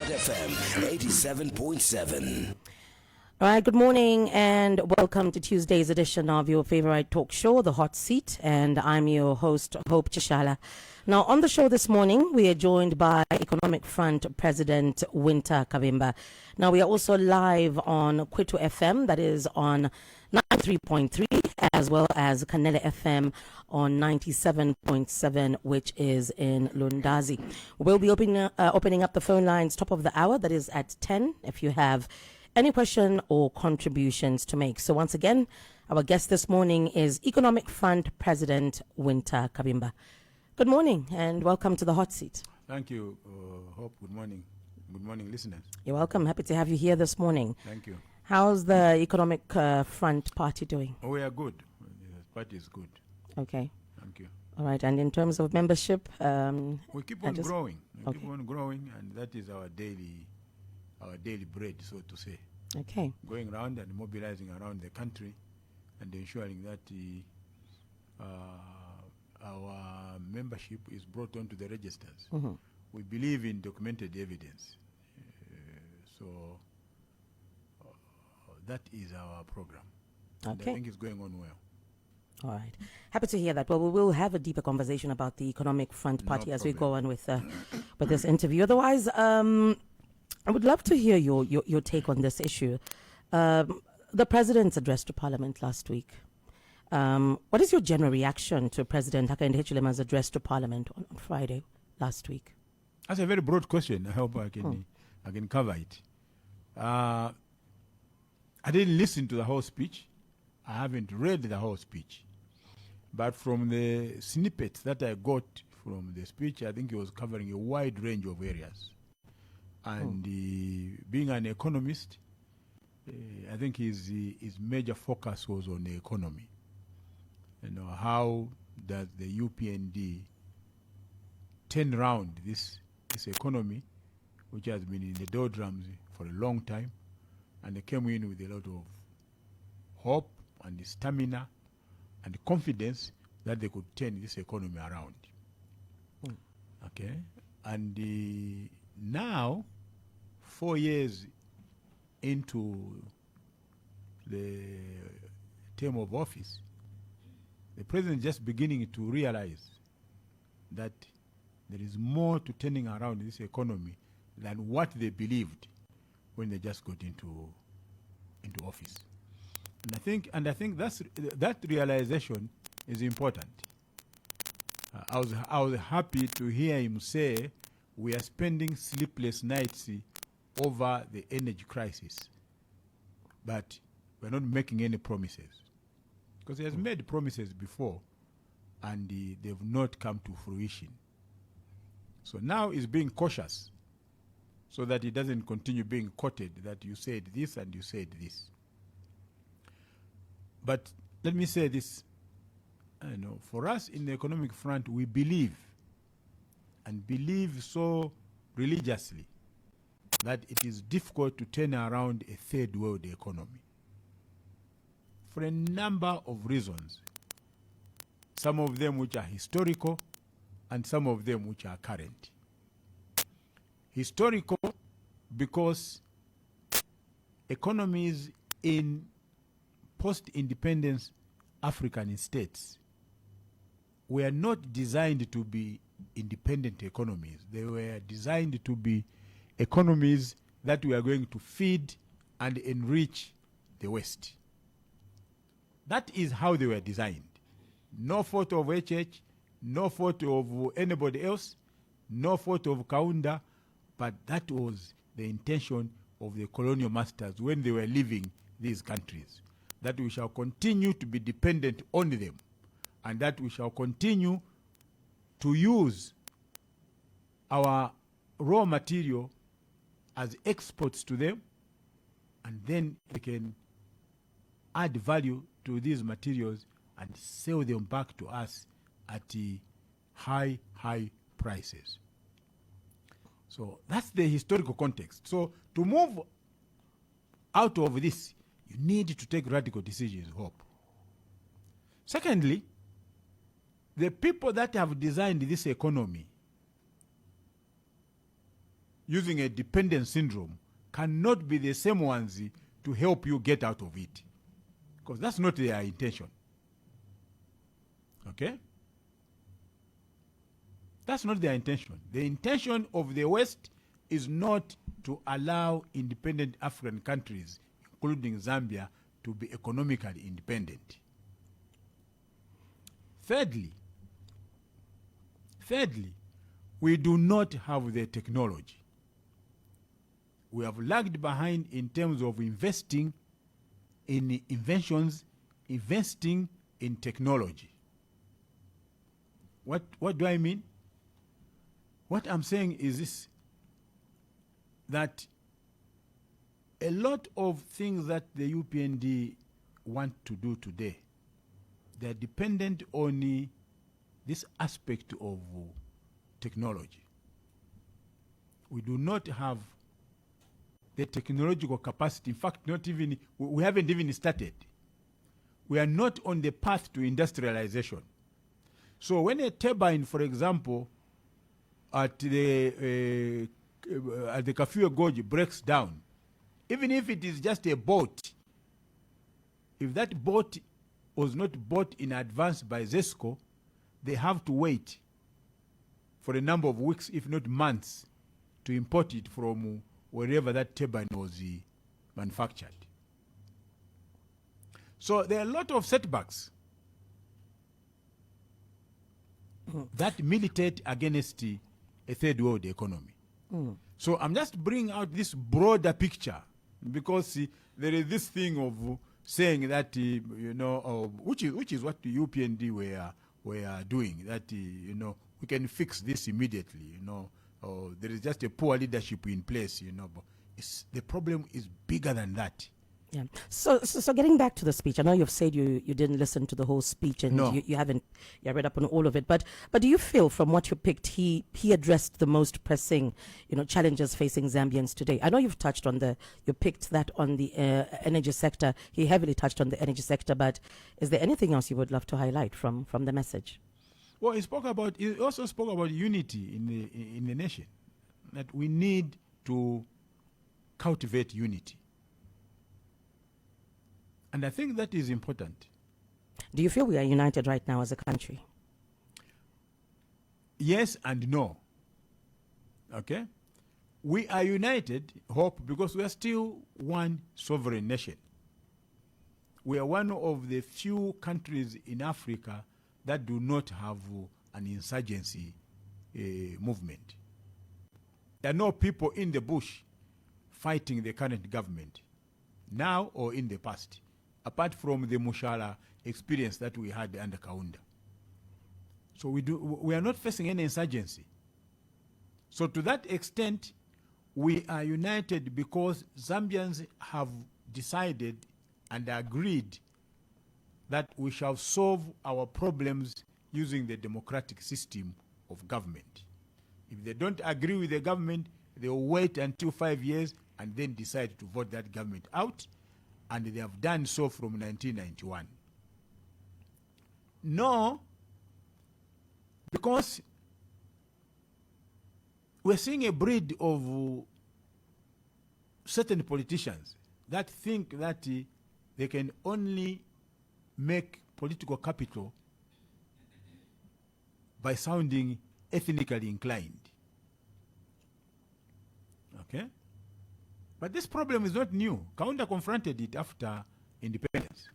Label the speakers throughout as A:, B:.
A: FM 87.7.
B: All right, good morning and welcome to Tuesday's edition of your favorite talk show, The Hot Seat, and I'm your host, Hope Chishala. Now, on the show this morning, we are joined by Economic Front President Wynter Kabimba. Now, we are also live on Kwitu FM, that is on 93.3, as well as Kanele FM on 97.7, which is in Lundazi. We'll be opening up the phone lines top of the hour, that is at 10, if you have any question or contributions to make. So once again, our guest this morning is Economic Front President Wynter Kabimba. Good morning and welcome to the Hot Seat.
C: Thank you, Hope. Good morning. Good morning, listeners.
B: You're welcome. Happy to have you here this morning.
C: Thank you.
B: How's the Economic Front Party doing?
C: Oh, we are good. The party is good.
B: Okay.
C: Thank you.
B: All right. And in terms of membership?
C: We keep on growing. We
B: Okay.
C: keep on growing, and that is our daily bread, so to say.
B: Okay.
C: Going around and mobilizing around the country and ensuring that our membership is brought onto the registers.
B: Mm-hmm.
C: We believe in documented evidence. So that is our program. And
B: Okay.
C: I think it's going on well.
B: All right. Happy to hear that. Well, we will have a deeper conversation about the Economic Front
C: No
B: Party as we go
C: problem.
B: on with this interview. Otherwise, I would love to hear your take on this issue. The President's address to Parliament last week. What is your general reaction to President Hakainde Hichilema's address to Parliament on Friday last week?
C: That's a very broad question. I hope I can cover it. I didn't listen to the whole speech. I haven't read the whole speech. But from the snippets that I got from the speech, I think he was covering a wide range of areas. And being an economist, I think his major focus was on the economy. You know, how does the UPND turn around this economy, which has been in the doldrums for a long time, and they came in with a lot of hope and stamina and confidence that they could turn this economy around. Okay, and now, 4 years into the term of office, the president is just beginning to realize that there is more to turning around this economy than what they believed when they just got into office. And I think that realization is important. I was happy to hear him say we are spending sleepless nights over the energy crisis, but we're not making any promises. Because he has made promises before, and they've not come to fruition. So now he's being cautious, so that he doesn't continue being quoted that you said this and you said this. But let me say this, for us in the economic front, we believe, and believe so religiously, that it is difficult to turn around a third world economy for a number of reasons, some of them which are historical and some of them which are current. Historical because economies in post-independence African states were not designed to be independent economies. They were designed to be economies that were going to feed and enrich the West. That is how they were designed. No fault of HH, no fault of anybody else, no fault of Kaunda, but that was the intention of the colonial masters when they were leaving these countries, that we shall continue to be dependent on them, and that we shall continue to use our raw material as exports to them, and then they can add value to these materials and sell them back to us at high prices. So that's the historical context. So to move out of this, you need to take radical decisions, Hope. Secondly, the people that have designed this economy using a dependent syndrome cannot be the same ones to help you get out of it. Because that's not their intention. Okay? That's not their intention. The intention of the West is not to allow independent African countries, including Zambia, to be economically independent. Thirdly, we do not have the technology. We have lagged behind in terms of investing in inventions, investing in technology. What do I mean? What I'm saying is this, that a lot of things that the UPND want to do today, they're dependent on this aspect of technology. We do not have the technological capacity. In fact, we haven't even started. We are not on the path to industrialization. So when a turbine, for example, at the Kafue Gorge breaks down, even if it is just a boat, if that boat was not bought in advance by ZESCO, they have to wait for a number of weeks, if not months, to import it from wherever that turbine was manufactured. So there are a lot of setbacks that militate against a third world economy. So I'm just bringing out this broader picture because there is this thing of saying that, which is what the UPND were doing, that, we can fix this immediately, there is just a poor leadership in place, but the problem is bigger than that.
B: Yeah. So getting back to the speech, I know you've said you didn't listen to the whole speech and
C: No.
B: you haven't read up on all of it, but do you feel from what you picked he addressed the most pressing challenges facing Zambians today? I know you picked that on the energy sector. He heavily touched on the energy sector, but is there anything else you would love to highlight from the message?
C: Well, he also spoke about unity in the nation, that we need to cultivate unity. And I think that is important.
B: Do you feel we are united right now as a country?
C: Yes and no. Okay? We are united, hope, because we are still one sovereign nation. We are one of the few countries in Africa that do not have an insurgency movement. There are no people in the bush fighting the current government, now or in the past, apart from the Mushala experience that we had under Kaunda. So we are not facing any insurgency. So to that extent, we are united because Zambians have decided and agreed that we shall solve our problems using the democratic system of government. If they don't agree with the government, they will wait until 5 years and then decide to vote that government out, and they have done so from 1991. No, because we're seeing a breed of certain politicians that think that they can only make political capital by sounding ethnically inclined. Okay? But this problem is not new. Kaunda confronted it after independence.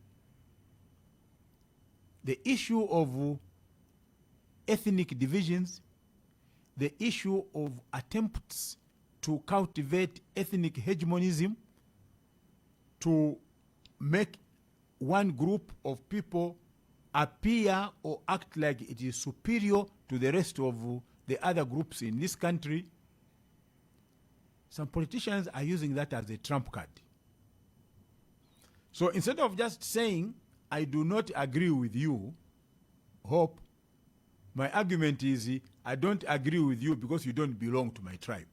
C: The issue of ethnic divisions, the issue of attempts to cultivate ethnic hegemonism, to make one group of people appear or act like it is superior to the rest of the other groups in this country. Some politicians are using that as a trump card. So instead of just saying, I do not agree with you, Hope, my argument is, I don't agree with you because you don't belong to my tribe.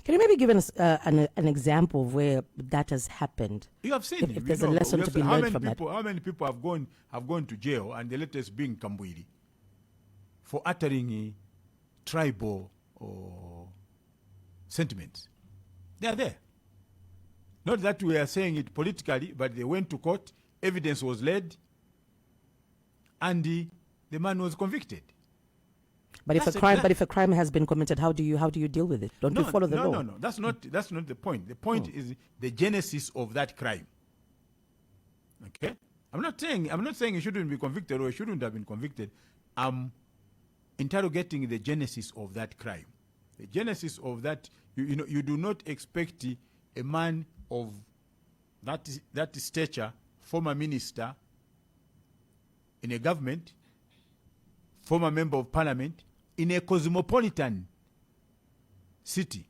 B: Can you maybe give us an example of where that has happened?
C: You have seen
B: if there's a lesson to be learned from that.
C: How many people have gone to jail, and the latest being Kambwiri, for uttering tribal or sentiments. They are there. Not that we are saying it politically, but they went to court, evidence was laid, and the man was convicted.
B: But if a crime has been committed, how do you deal with it? Don't you follow the law?
C: No. That's not the point. The point is the genesis of that crime. Okay? I'm not saying he shouldn't be convicted or he shouldn't have been convicted. I'm interrogating the genesis of that crime. The genesis of that, you do not expect a man of that stature, former minister in a government, former member of parliament, in a cosmopolitan city.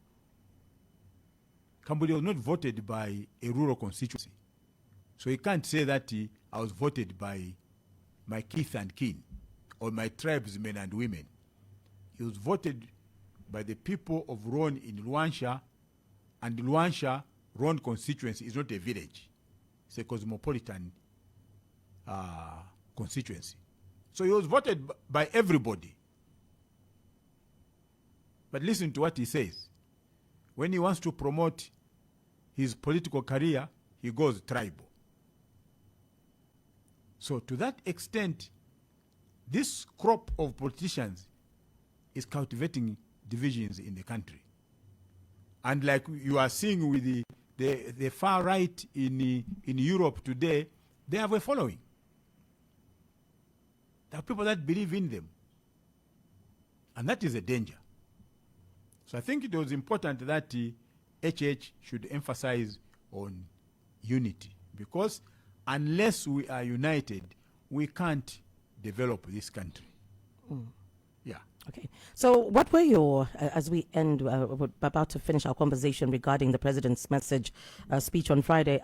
C: Cambodia was not voted by a rural constituency. So he can't say that I was voted by my kith and kin or my tribesmen and women. He was voted by the people of Ron in Luansha, and Luansha, Ron constituency is not a village. It's a cosmopolitan constituency. So he was voted by everybody. But listen to what he says. When he wants to promote his political career, he goes tribal. So to that extent, this crop of politicians is cultivating divisions in the country. And like you are seeing with the far right in Europe today, they have a following. There are people that believe in them. And that is a danger. So I think it was important that HH should emphasize on unity, because unless we are united, we can't develop this country. Yeah.
B: Okay. So what were your, as we end, we're about to finish our conversation regarding the president's speech on Friday,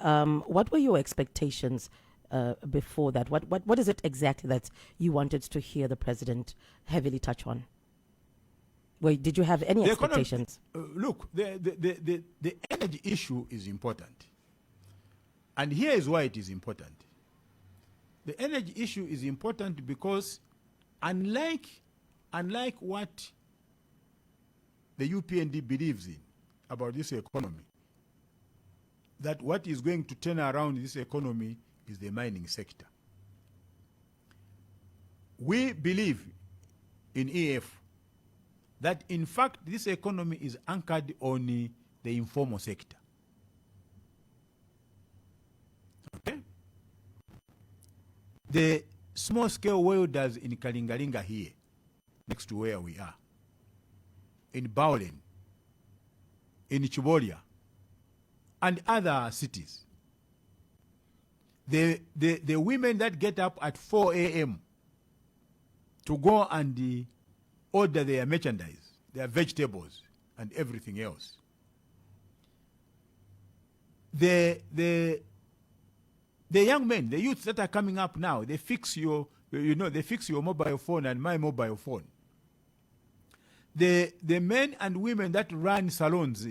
B: what were your expectations before that? What is it exactly that you wanted to hear the president heavily touch on? Did you have any expectations?
C: Look, the energy issue is important. And here is why it is important. The energy issue is important because unlike what the UPND believes in about this economy, that what is going to turn around this economy is the mining sector. We believe in EF that in fact this economy is anchored on the informal sector. Okay? The small-scale welders in Kalingalinga here, next to where we are, in Baulen, in Chibolia, and other cities, the women that get up at 4 a.m. to go and order their merchandise, their vegetables, and everything else. The young men, the youths that are coming up now, they fix your mobile phone and my mobile phone. The men and women that run salons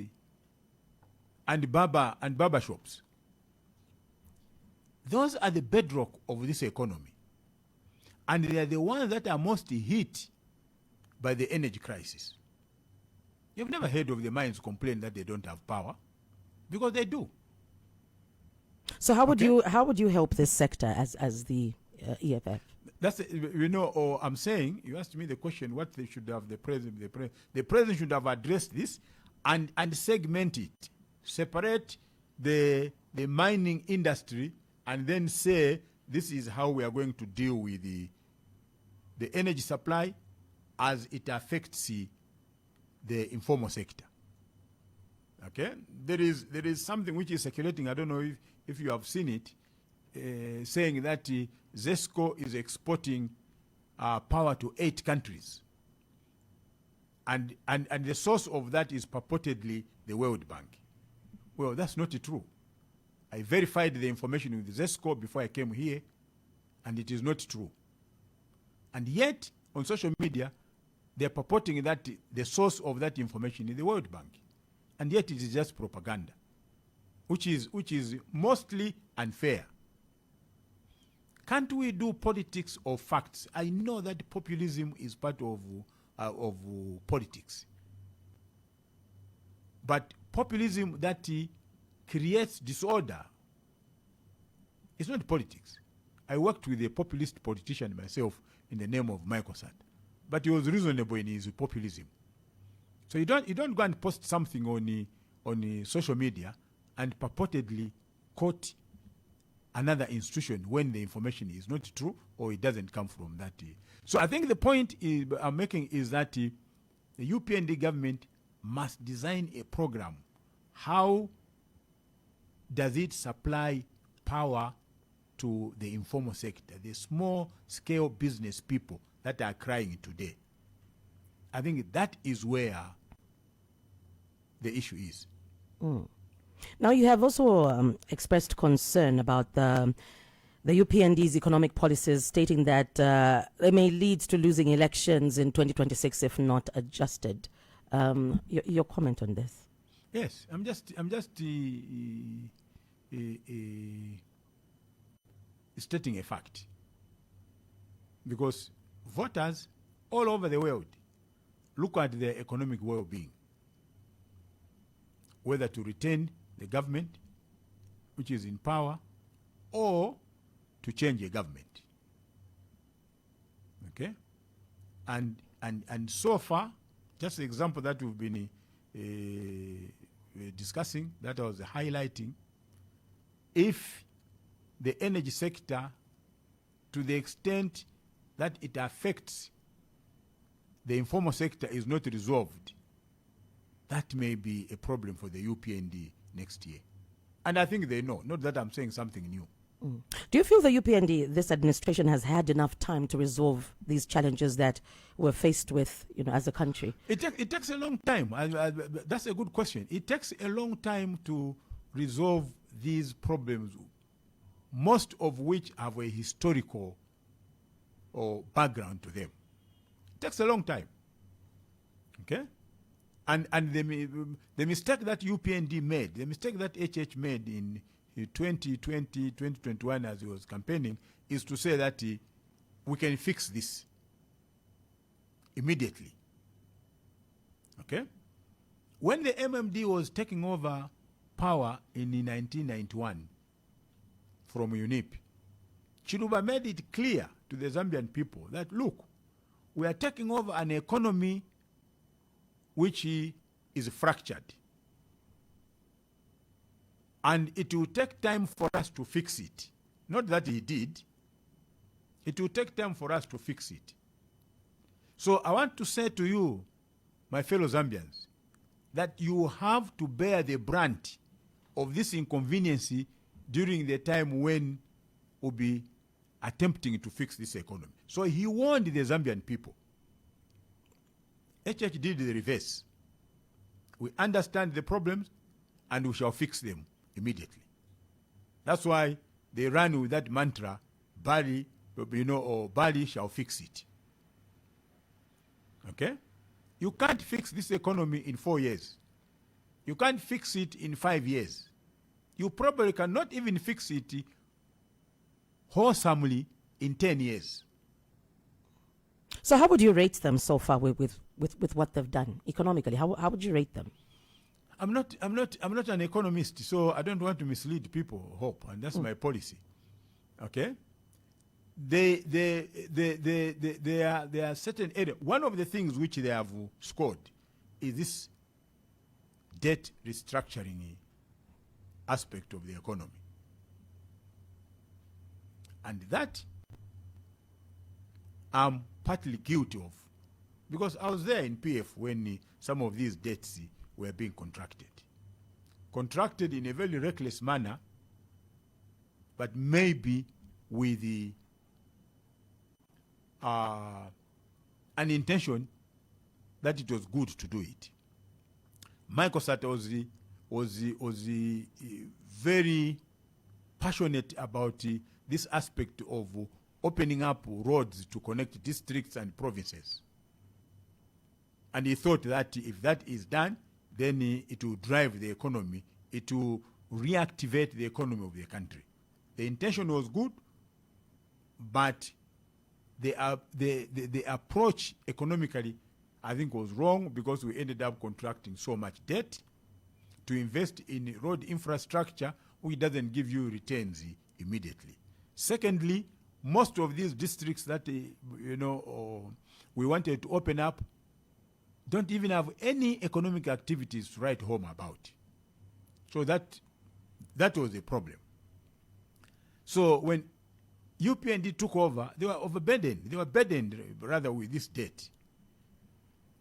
C: and barber shops, those are the bedrock of this economy. And they are the ones that are most hit by the energy crisis. You've never heard of the mines complain that they don't have power, because they do.
B: So how would you help this sector as the EFF?
C: That's I'm saying, you asked me the question, what they should have the president should have addressed this and segment it, separate the mining industry, and then say this is how we are going to deal with the energy supply as it affects the informal sector. Okay, there is something which is circulating. I don't know if you have seen it, saying that ZESCO is exporting power to 8 countries, and the source of that is purportedly the World Bank. Well, that's not true. I verified the information with ZESCO before I came here, and it is not true. And yet, on social media, they're purporting that the source of that information is the World Bank. And yet it is just propaganda, which is mostly unfair. Can't we do politics of facts? I know that populism is part of politics. But populism that creates disorder is not politics. I worked with a populist politician myself in the name of Microsoft, but he was reasonable in his populism. So you don't go and post something on social media and purportedly quote another institution when the information is not true or it doesn't come from that. So I think the point I'm making is that the UPND government must design a program. How does it supply power to the informal sector, the small-scale business people that are crying today? I think that is where the issue is.
B: Now, you have also expressed concern about the UPND's economic policies, stating that they may lead to losing elections in 2026 if not adjusted. Your comment on this?
C: Yes, I'm just stating a fact, because voters all over the world look at their economic well-being, whether to retain the government which is in power or to change a government. Okay? And so far, just the example that we've been discussing, that I was highlighting, if the energy sector, to the extent that it affects the informal sector, is not resolved, that may be a problem for the UPND next year. And I think they know, not that I'm saying something new.
B: Do you feel the UPND, this administration, has had enough time to resolve these challenges that we're faced with, as a country?
C: It takes a long time. That's a good question. It takes a long time to resolve these problems, most of which have a historical or background to them. It takes a long time. Okay? And the mistake that UPND made, the mistake that HH made in 2020, 2021 as he was campaigning, is to say that we can fix this immediately. Okay? When the MMD was taking over power in 1991 from UNIP, Chiluba made it clear to the Zambian people that, look, we are taking over an economy which is fractured. And it will take time for us to fix it. Not that he did. It will take time for us to fix it. So I want to say to you, my fellow Zambians, that you have to bear the brunt of this inconvenience during the time when we'll be attempting to fix this economy. So he warned the Zambian people. HH did the reverse. We understand the problems and we shall fix them immediately. That's why they ran with that mantra, Bali, or Bali shall fix it. Okay? You can't fix this economy in 4 years. You can't fix it in 5 years. You probably cannot even fix it wholesomely in 10 years.
B: So how would you rate them so far with what they've done economically? How would you rate them?
C: I'm not an economist, so I don't want to mislead people, Hope, and that's my policy. Okay? There are certain areas. One of the things which they have scored is this debt restructuring aspect of the economy. And that I'm partly guilty of, because I was there in PF when some of these debts were being contracted in a very reckless manner, but maybe with an intention that it was good to do it. Michael Sata was very passionate about this aspect of opening up roads to connect districts and provinces. And he thought that if that is done, then it will drive the economy. It will reactivate the economy of the country. The intention was good, but the approach economically, I think, was wrong, because we ended up contracting so much debt to invest in road infrastructure which doesn't give you returns immediately. Secondly, most of these districts that we wanted to open up don't even have any economic activities to write home about. So that was a problem. So when UPND took over, they were overburdened. They were burdened rather with this debt.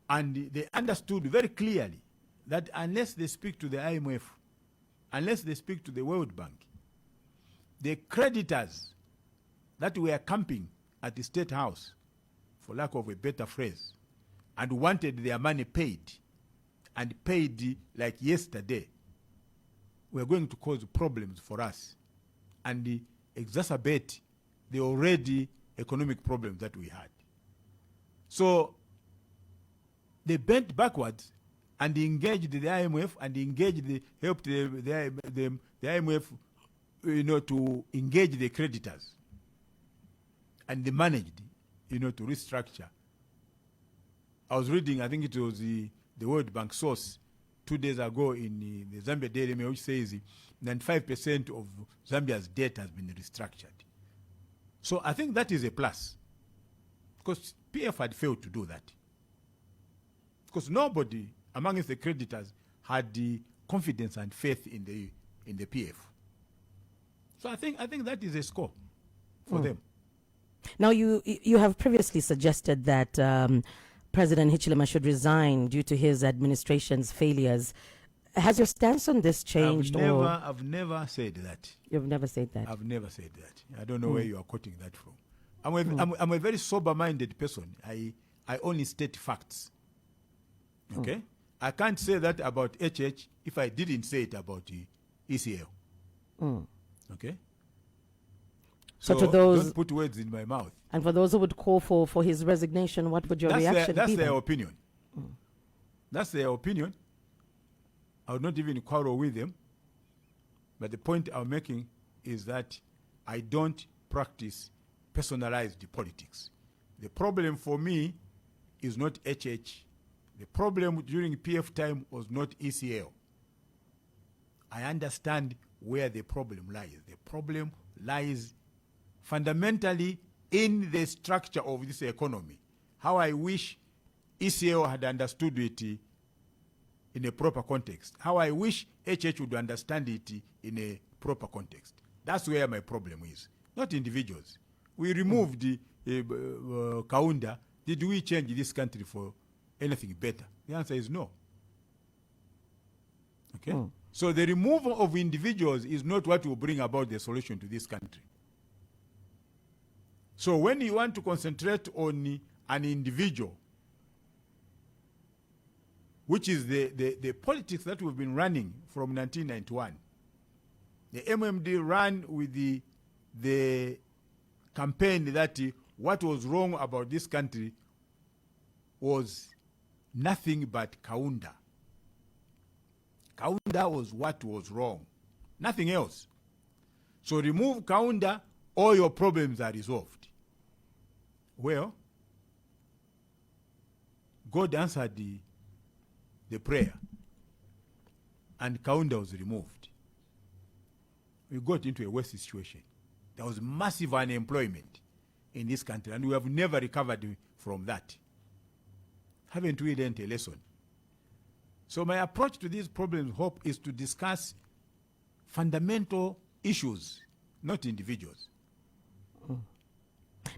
C: And they understood very clearly that unless they speak to the IMF, unless they speak to the World Bank, the creditors that were camping at the State House, for lack of a better phrase, and wanted their money paid, and paid like yesterday, were going to cause problems for us and exacerbate the already economic problems that we had. So they bent backwards and engaged the IMF and helped the IMF, to engage the creditors. And they managed, to restructure. I was reading, I think it was the World Bank source 2 days ago in the Zambia Daily Mail, which says 95% of Zambia's debt has been restructured. So I think that is a plus, because PF had failed to do that. Because nobody amongst the creditors had the confidence and faith in the PF. So I think that is a score for them.
B: Now, you have previously suggested that President Hichilema should resign due to his administration's failures. Has your stance on this changed?
C: I've never said that.
B: You've never said that?
C: I've never said that. I don't know where you are quoting that from. I'm a very sober-minded person. I only state facts. Okay? I can't say that about HH if I didn't say it about ECL. Okay? So
B: to those,
C: don't put words in my mouth.
B: And for those who would call for his resignation, what would your reaction be?
C: That's their opinion. That's their opinion. I would not even quarrel with them. But the point I'm making is that I don't practice personalized politics. The problem for me is not HH. The problem during PF time was not ECL. I understand where the problem lies. The problem lies fundamentally in the structure of this economy. How I wish ECL had understood it in a proper context. How I wish HH would understand it in a proper context. That's where my problem is, not individuals. We removed Kaunda. Did we change this country for anything better? The answer is no. Okay? So the removal of individuals is not what will bring about the solution to this country. So when you want to concentrate on an individual, which is the politics that we've been running from 1991, the MMD ran with the campaign that what was wrong about this country was nothing but Kaunda. Kaunda was what was wrong, nothing else. So remove Kaunda, all your problems are resolved. Well, God answered the prayer, and Kaunda was removed. We got into a worse situation. There was massive unemployment in this country, and we have never recovered from that. Haven't we learned a lesson? So my approach to these problems, Hope, is to discuss fundamental issues, not individuals.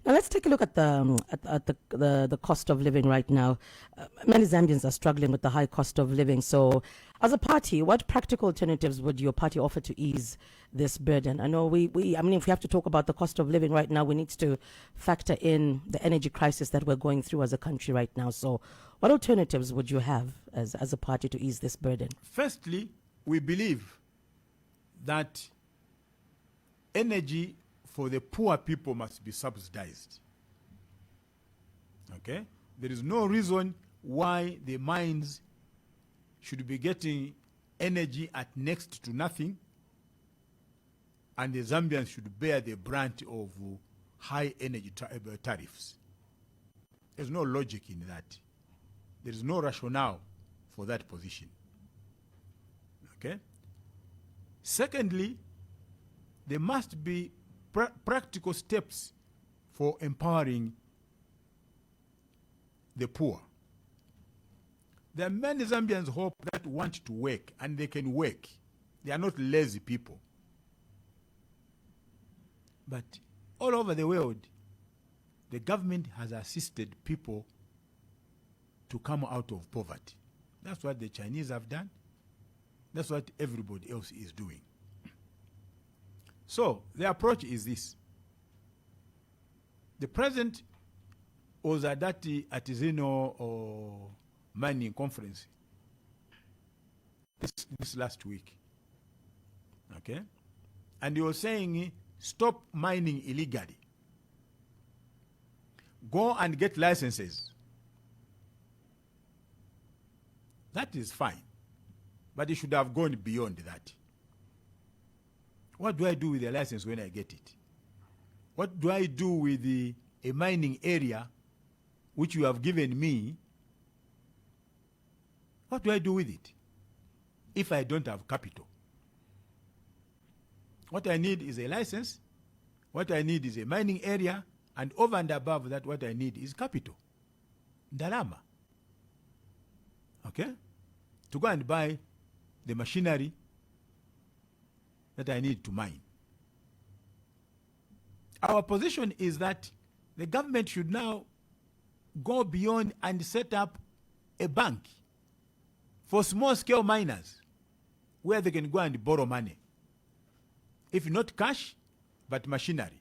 B: Now let's take a look at the cost of living right now. Many Zambians are struggling with the high cost of living. So, as a party, what practical alternatives would your party offer to ease this burden? I know if we have to talk about the cost of living right now, we need to factor in the energy crisis that we're going through as a country right now. So, what alternatives would you have as a party to ease this burden?
C: Firstly, we believe that energy for the poor people must be subsidized. Okay? There is no reason why the mines should be getting energy at next to nothing and the Zambians should bear the brunt of high energy tariffs. There's no logic in that. There is no rationale for that position. Okay? Okay? Secondly, there must be practical steps for empowering the poor. There are many Zambians that want to work, and they can work. They are not lazy people. But all over the world, the government has assisted people to come out of poverty. That's what the Chinese have done. That's what everybody else is doing. So the approach is this. The president was at that artisanal or mining conference this last week. Okay? And he was saying, stop mining illegally. Go and get licenses. That is fine. But he should have gone beyond that. What do I do with the license when I get it? What do I do with a mining area which you have given me? What do I do with it if I don't have capital? What I need is a license. What I need is a mining area. And over and above that, what I need is capital. Ndalama. Okay? To go and buy the machinery that I need to mine. Our position is that the government should now go beyond and set up a bank for small-scale miners where they can go and borrow money. If not cash, but machinery.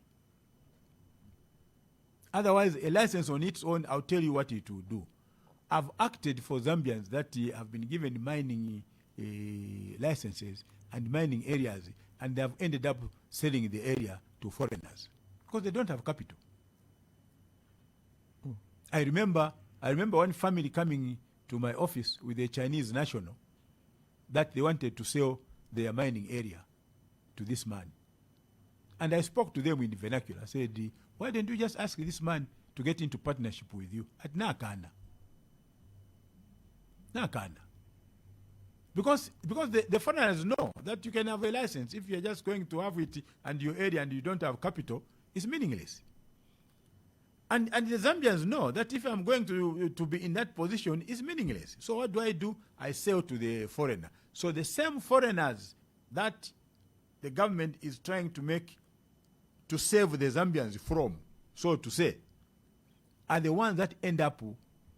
C: Otherwise, a license on its own, I'll tell you what it will do. I've acted for Zambians that have been given mining licenses and mining areas, and they have ended up selling the area to foreigners because they don't have capital. I remember one family coming to my office with a Chinese national that they wanted to sell their mining area to this man. And I spoke to them in the vernacular. I said, why don't you just ask this man to get into partnership with you? At Nakana. Nakana. Because the foreigners know that you can have a license. If you're just going to have it and your area and you don't have capital, it's meaningless. And the Zambians know that if I'm going to be in that position, it's meaningless. So what do? I sell to the foreigner. So the same foreigners that the government is trying to save the Zambians from, so to say, are the ones that end up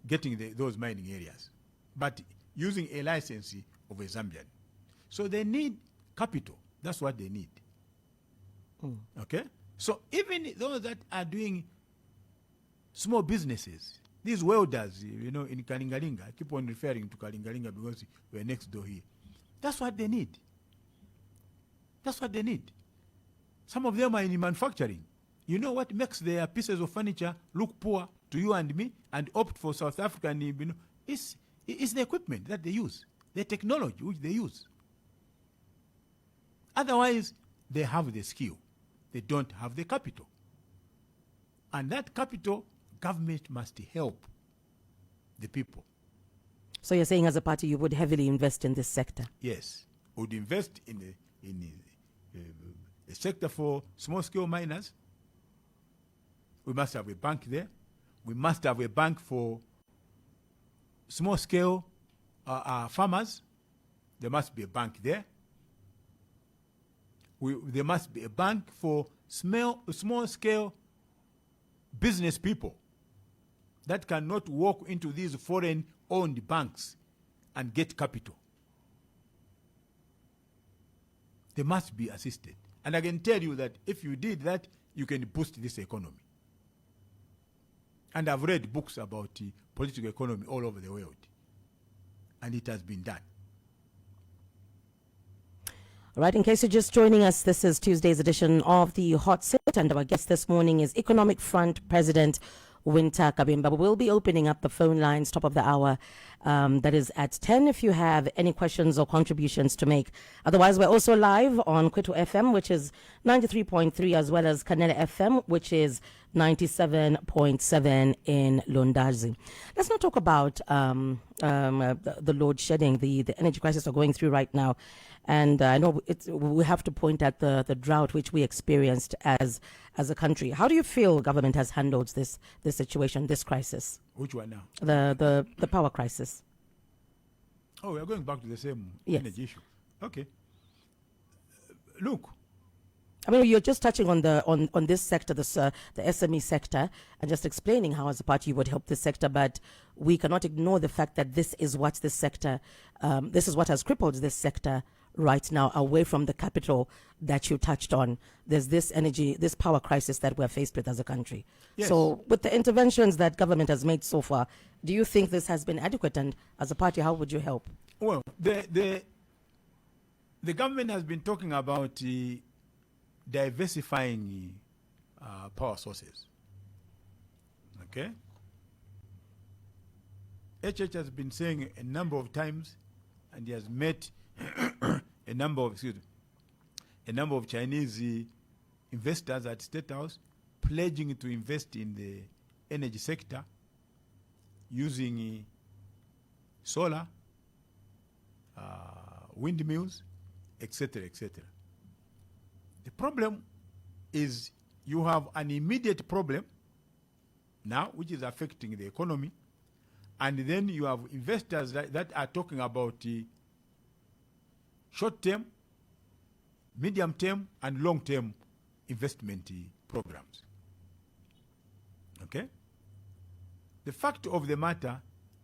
C: getting those mining areas, but using a license of a Zambian. So they need capital. That's what they need. Okay? So even those that are doing small businesses, these welders, in Kalingalinga, I keep on referring to Kalingalinga because we're next door here. That's what they need. That's what they need. Some of them are in manufacturing. You know what makes their pieces of furniture look poor to you and me and opt for South African, it's the equipment that they use, the technology which they use. Otherwise, they have the skill. They don't have the capital. And that capital, government must help the people.
B: So you're saying as a party you would heavily invest in this sector?
C: Yes. We would invest in a sector for small-scale miners. We must have a bank there. We must have a bank for small-scale farmers. There must be a bank there. There must be a bank for small-scale business people that cannot walk into these foreign-owned banks and get capital. They must be assisted. And I can tell you that if you did that, you can boost this economy. And I've read books about political economy all over the world. And it has been done.
B: All right, in case you're just joining us, this is Tuesday's edition of the Hot Sit, and our guest this morning is Economic Front President Wynter Kabimba. We'll be opening up the phone lines top of the hour. That is at 10 if you have any questions or contributions to make. Otherwise, we're also live on Kwetu FM, which is 93.3, as well as Kanele FM, which is 97.7 in Lundazi. Let's not talk about the load shedding, the energy crisis we're going through right now. And I know we have to point at the drought which we experienced as a country. How do you feel government has handled this situation, this crisis?
C: Which one now?
B: The power crisis.
C: Oh, we are going back to the same
B: Yes.
C: energy issue. Okay. Look,
B: I mean, you're just touching on this sector, the SME sector, and just explaining how, as a party, you would help this sector. But we cannot ignore the fact that this is what this has crippled this sector right now, away from the capital that you touched on. There's this power crisis that we're faced with as a country.
C: Yes.
B: So, with the interventions that government has made so far, do you think this has been adequate? And as a party, how would you help?
C: well, the government has been talking about diversifying power sources. Okay? HH has been saying a number of times, and he has met a number of Chinese investors at State House, pledging to invest in the energy sector using solar, windmills, etc., etc. The problem is you have an immediate problem now, which is affecting the economy, and then you have investors that are talking about short-term, medium-term, and long-term investment programs. Okay? The fact of the matter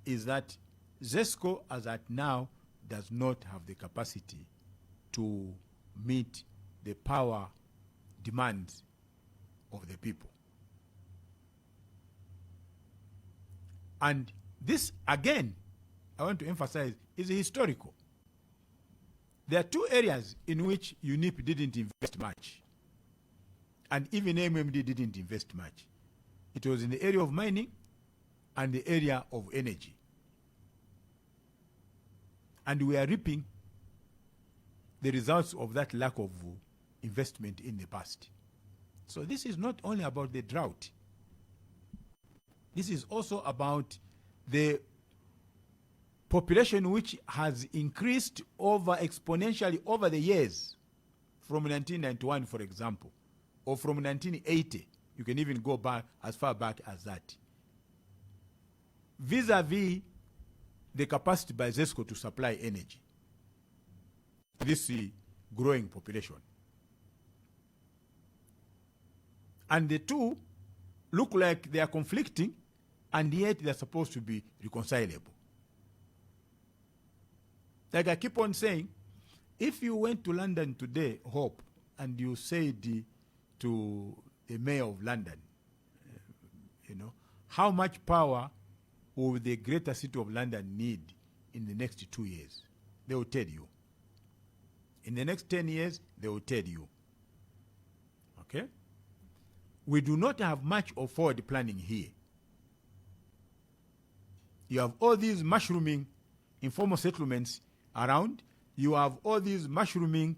C: is that ZESCO, as at now, does not have the capacity to meet the power demands of the people. And this, again, I want to emphasize, is historical. There are two areas in which UNIP didn't invest much, and even MMD didn't invest much. It was in the area of mining and the area of energy. And we are reaping the results of that lack of investment in the past. So this is not only about the drought. This is also about the population which has increased exponentially over the years, from 1991, for example, or from 1980. You can even go back as far back as that. Vis-a-vis the capacity by ZESCO to supply energy to this growing population. And the two look like they are conflicting, and yet they are supposed to be reconcilable. Like I keep on saying, if you went to London today, Hope, and you said to the mayor of London, how much power will the greater city of London need in the next 2 years? They will tell you. In the next 10 years, they will tell you. Okay? We do not have much of forward planning here. You have all these mushrooming informal settlements around. You have all these mushrooming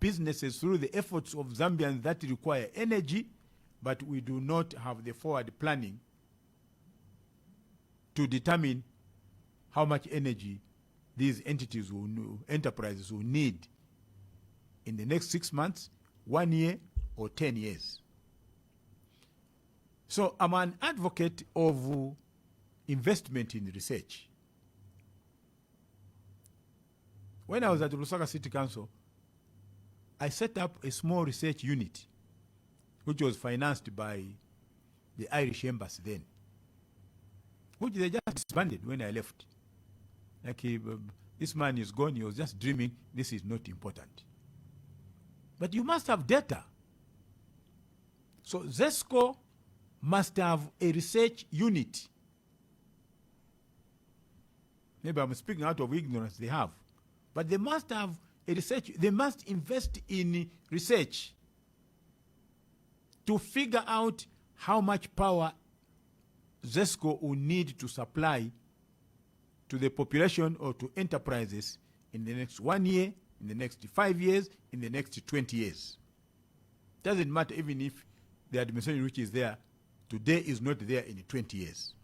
C: businesses through the efforts of Zambians that require energy, but we do not have the forward planning to determine how much energy these enterprises will need in the next 6 months, 1 year, or 10 years. So I'm an advocate of investment in research. When I was at the Lusaka City Council, I set up a small research unit which was financed by the Irish Embassy then, which they just disbanded when I left. Like, this man is gone, he was just dreaming, this is not important. But you must have data. So ZESCO must have a research unit. Maybe I'm speaking out of ignorance, they have. But they must have a research, they must invest in research to figure out how much power ZESCO will need to supply to the population or to enterprises in the next 1 year, in the next 5 years, in the next 20 years. Doesn't matter even if the administration which is there today is not there in 20 years.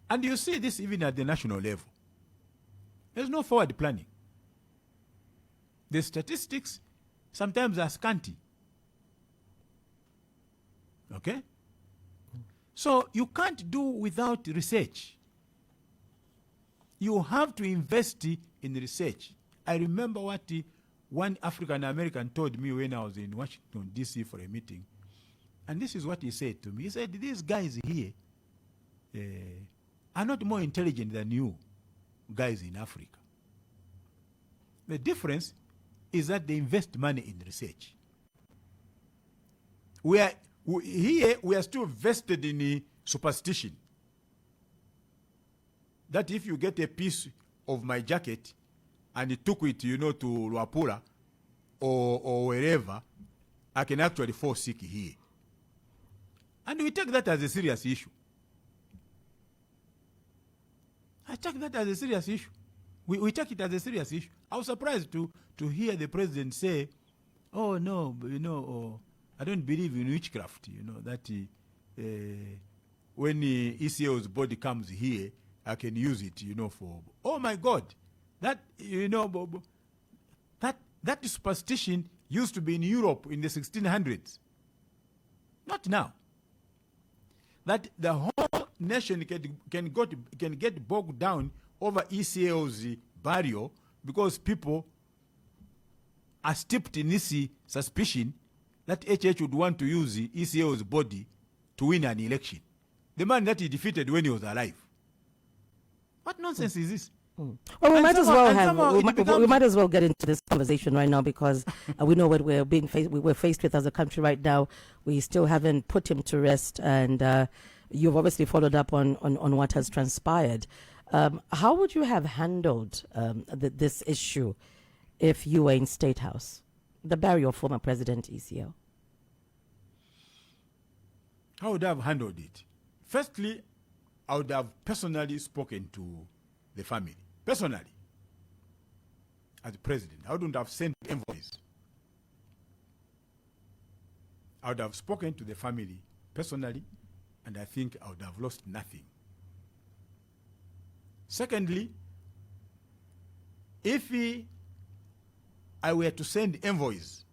C: And you see this even at the national level. There's no forward planning. The statistics sometimes are scanty. Okay? So you can't do without research. You have to invest in research. I remember what one African American told me when I was in Washington, D.C. for a meeting. And this is what he said to me. He said, these guys here are not more intelligent than you guys in Africa. The difference is that they invest money in research. Here we are still vested in superstition. That if you get a piece of my jacket and you took it, to Luapula or wherever, I can actually fall sick here. And we take that as a serious issue. I take that as a serious issue. We take it as a serious issue. I was surprised to hear the president say, oh, no, I don't believe in witchcraft, that when ECO's body comes here, I can use it, for, oh my God, that superstition used to be in Europe in the 1600s. Not now. That the whole nation can get bogged down over ECO's burial because people are steeped in this suspicion that HH would want to use ECO's body to win an election. The man that he defeated when he was alive. What nonsense is this?
B: Well, we might as well get into this conversation right now because we know what we're faced with as a country right now. We still haven't put him to rest, and you've obviously followed up on what has transpired. How would you have handled this issue if you were in State House, the burial of former President ECO?
C: How would I have handled it? Firstly, I would have personally spoken to the family. Personally. As president, I wouldn't have sent envoys. I would have spoken to the family personally, and I think I would have lost nothing. Secondly, if I were to send envoys,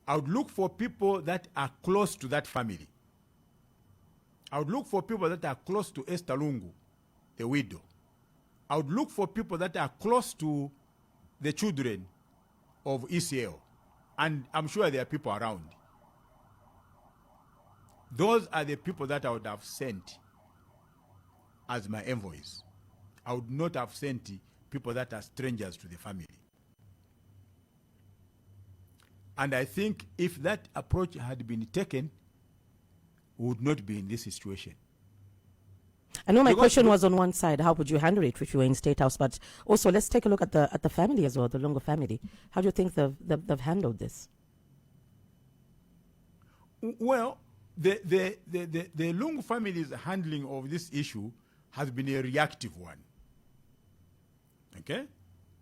C: I would look for people that are close to that family. I would look for people that are close to Esther Lungu, the widow. I would look for people that are close to the children of ECL. And I'm sure there are people around. Those are the people that I would have sent as my envoys. I would not have sent people that are strangers to the family. And I think if that approach had been taken, we would not be in this situation.
B: I know my question was on one side, how would you handle it if you were in State House? But also, let's take a look at the family as well, the Lungu family. How do you think they've handled this?
C: Well, the Lungu family's handling of this issue has been a reactive one. Okay,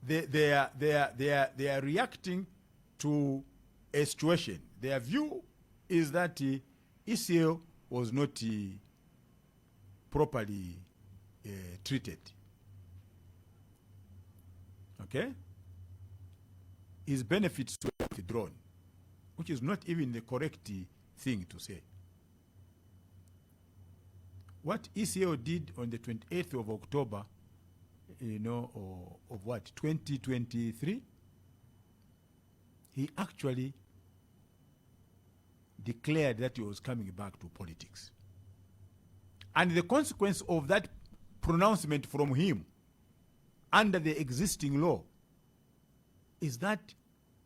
C: they are reacting to a situation. Their view is that ECL was not properly treated. Okay? His benefits were withdrawn, which is not even the correct thing to say. What ECL did on the 28th of October, of what, 2023, he actually declared that he was coming back to politics. And the consequence of that pronouncement from him under the existing law is that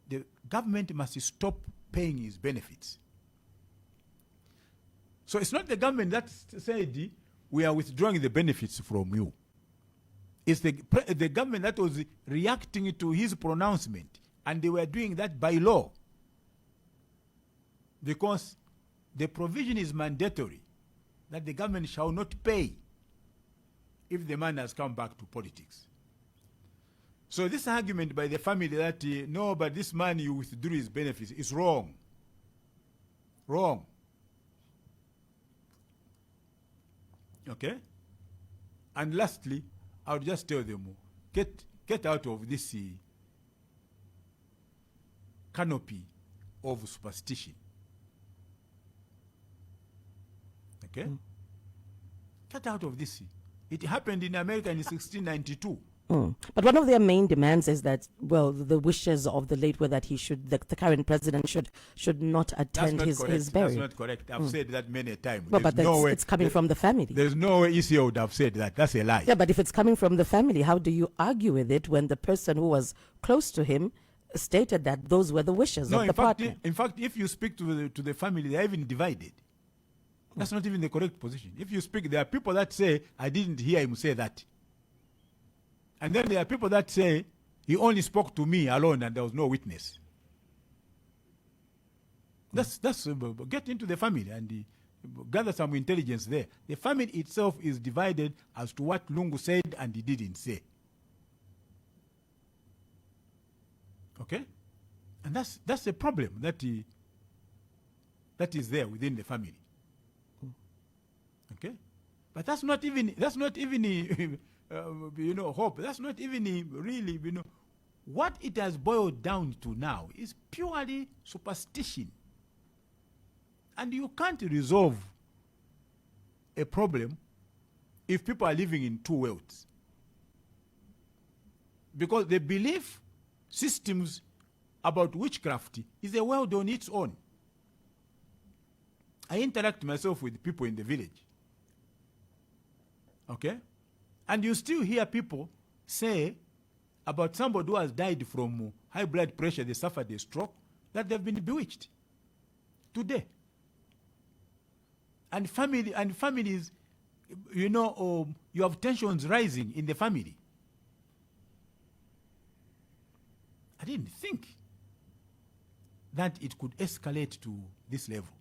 C: the government must stop paying his benefits. So it's not the government that said, we are withdrawing the benefits from you. It's the government that was reacting to his pronouncement, and they were doing that by law. Because the provision is mandatory that the government shall not pay if the man has come back to politics. So this argument by the family that, no, but this man, you withdrew his benefits, is wrong. Wrong. Okay? And lastly, I would just tell them, get out of this canopy of superstition. Okay? Get out of this. It happened in America in 1692.
B: But one of their main demands is that, well, the wishes of the late were that he should, the current president should not attend his burial.
C: That's not correct. I've said that many times.
B: Well, but it's coming from the family.
C: There's no way ECO would have said that. That's a lie.
B: Yeah, but if it's coming from the family, how do you argue with it when the person who was close to him stated that those were the wishes of the partner?
C: In fact, if you speak to the family, they're even divided. That's not even the correct position. If you speak, there are people that say, I didn't hear him say that. And then there are people that say, he only spoke to me alone and there was no witness. That's get into the family and gather some intelligence there. The family itself is divided as to what Lungu said and he didn't say. Okay? And that's a problem that is there within the family. Okay? But that's not even hope. That's not even really, what it has boiled down to now is purely superstition. And you can't resolve a problem if people are living in two worlds. Because the belief systems about witchcraft is a world on its own. I interact myself with people in the village. Okay? And you still hear people say about somebody who has died from high blood pressure, they suffered a stroke, that they've been bewitched today. And families, you have tensions rising in the family. I didn't think that it could escalate to this level.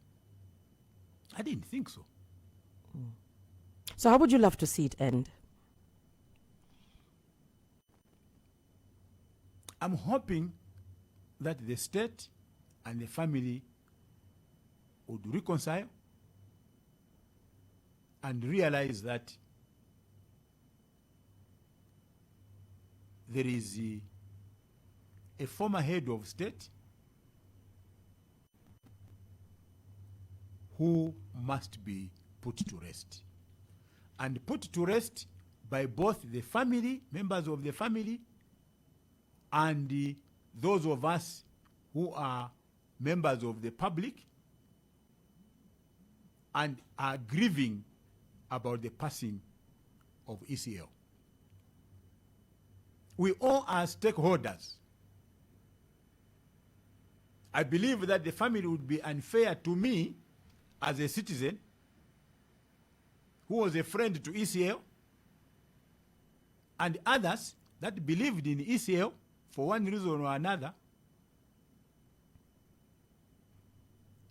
C: I didn't think so.
B: So how would you love to see it end?
C: I'm hoping that the state and the family would reconcile and realize that there is a former head of state who must be put to rest. And put to rest by both the family, members of the family, and those of us who are members of the public and are grieving about the passing of ECL. We all are stakeholders. I believe that the family would be unfair to me as a citizen who was a friend to ECL and others that believed in ECL for one reason or another,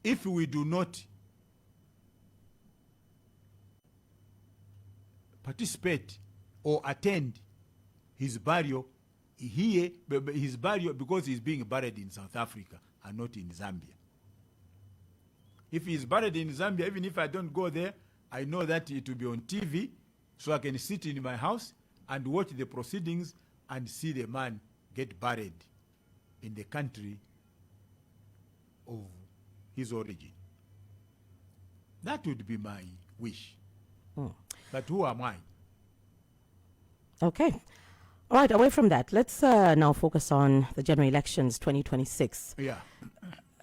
C: if we do not participate or attend his burial here, his burial because he's being buried in South Africa and not in Zambia. If he's buried in Zambia, even if I don't go there, I know that it will be on TV, so I can sit in my house and watch the proceedings and see the man get buried in the country of his origin. That would be my wish. But who am I?
B: Okay. All right, away from that, let's now focus on the general elections 2026.
C: Yeah.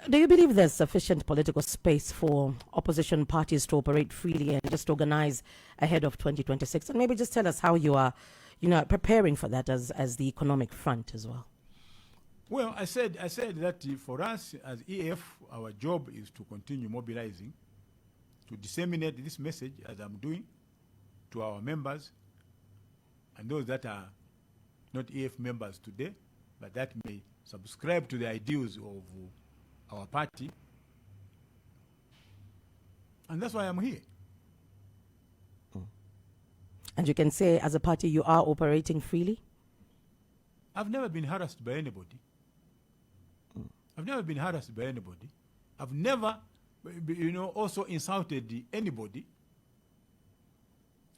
B: Do you believe there's sufficient political space for opposition parties to operate freely and just organize ahead of 2026? And maybe just tell us how you are, preparing for that as the economic front as well.
C: Well, I said that for us as EF, our job is to continue mobilizing, to disseminate this message as I'm doing to our members and those that are not EF members today, but that may subscribe to the ideals of our party. And that's why I'm here.
B: And you can say, as a party, you are operating freely?
C: I've never been harassed by anybody. I've never been harassed by anybody. I've never, also insulted anybody.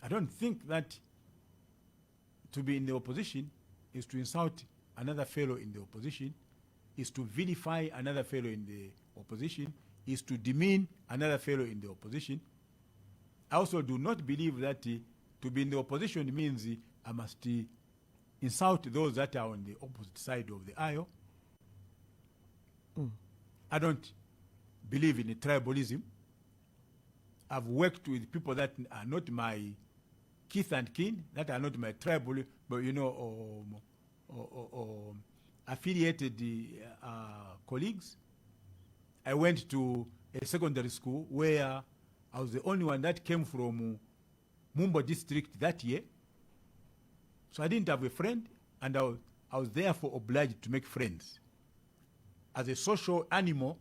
C: I don't think that to be in the opposition is to insult another fellow in the opposition, is to vilify another fellow in the opposition, is to demean another fellow in the opposition. I also do not believe that to be in the opposition means I must insult those that are on the opposite side of the aisle. I don't believe in tribalism. I've worked with people that are not my kith and kin, that are not my tribal, but or affiliated colleagues. I went to a secondary school where I was the only one that came from Mumbo district that year. So I didn't have a friend, and I was therefore obliged to make friends. As a social animal,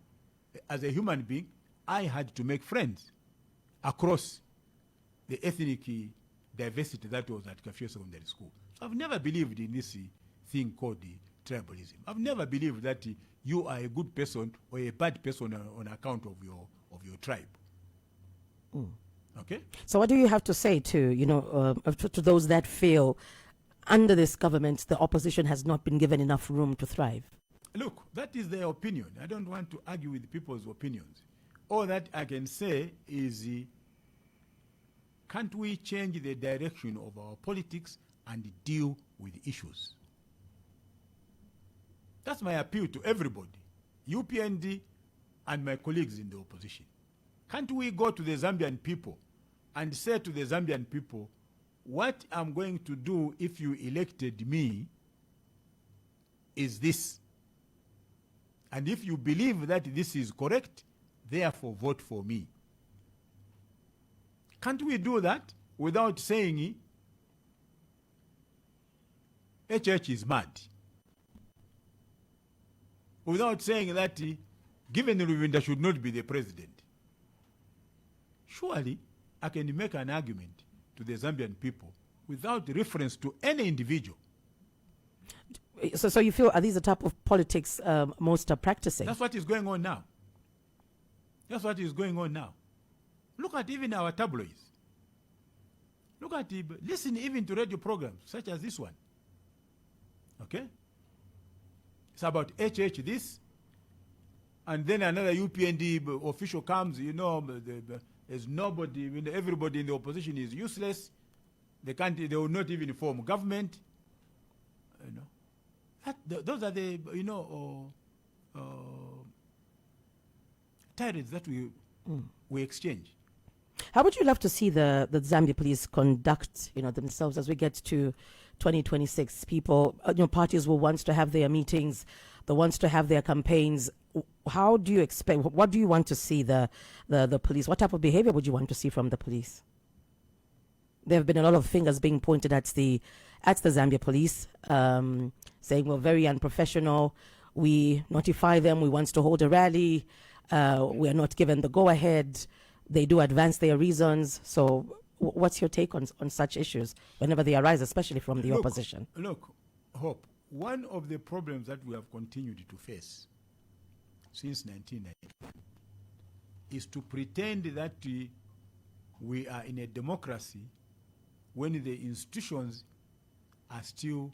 C: as a human being, I had to make friends across the ethnic diversity that was at Kafue Secondary School. So I've never believed in this thing called tribalism. I've never believed that you are a good person or a bad person on account of your tribe. Okay?
B: So what do you have to say to, to those that feel under this government the opposition has not been given enough room to thrive?
C: Look, that is their opinion. I don't want to argue with people's opinions. All that I can say is, can't we change the direction of our politics and deal with issues? That's my appeal to everybody, UPND and my colleagues in the opposition. Can't we go to the Zambian people and say to the Zambian people, what I'm going to do if you elected me is this. And if you believe that this is correct, therefore vote for me. Can't we do that without saying HH is mad? Without saying that given Wynter should not be the president. Surely I can make an argument to the Zambian people without reference to any individual.
B: So you feel, are these the type of politics most are practicing?
C: That's what is going on now. That's what is going on now. Look at even our tabloids. Look at listen even to radio programs such as this one. Okay? It's about HH this, and then another UPND official comes, there's nobody, everybody in the opposition is useless. They will not even form government. Those are the, tirades that we exchange.
B: How would you love to see the Zambia police conduct, themselves as we get to 2026? People, parties will want to have their meetings, they want to have their campaigns. How do you expect? What do you want to see the police? What type of behavior would you want to see from the police? There have been a lot of fingers being pointed at the Zambia police, saying we're very unprofessional. We notify them. We want to hold a rally. We are not given the go-ahead. They do advance their reasons. So what's your take on such issues whenever they arise, especially from the opposition?
C: Look, Hope, one of the problems that we have continued to face since 1990 is to pretend that we are in a democracy when the institutions are still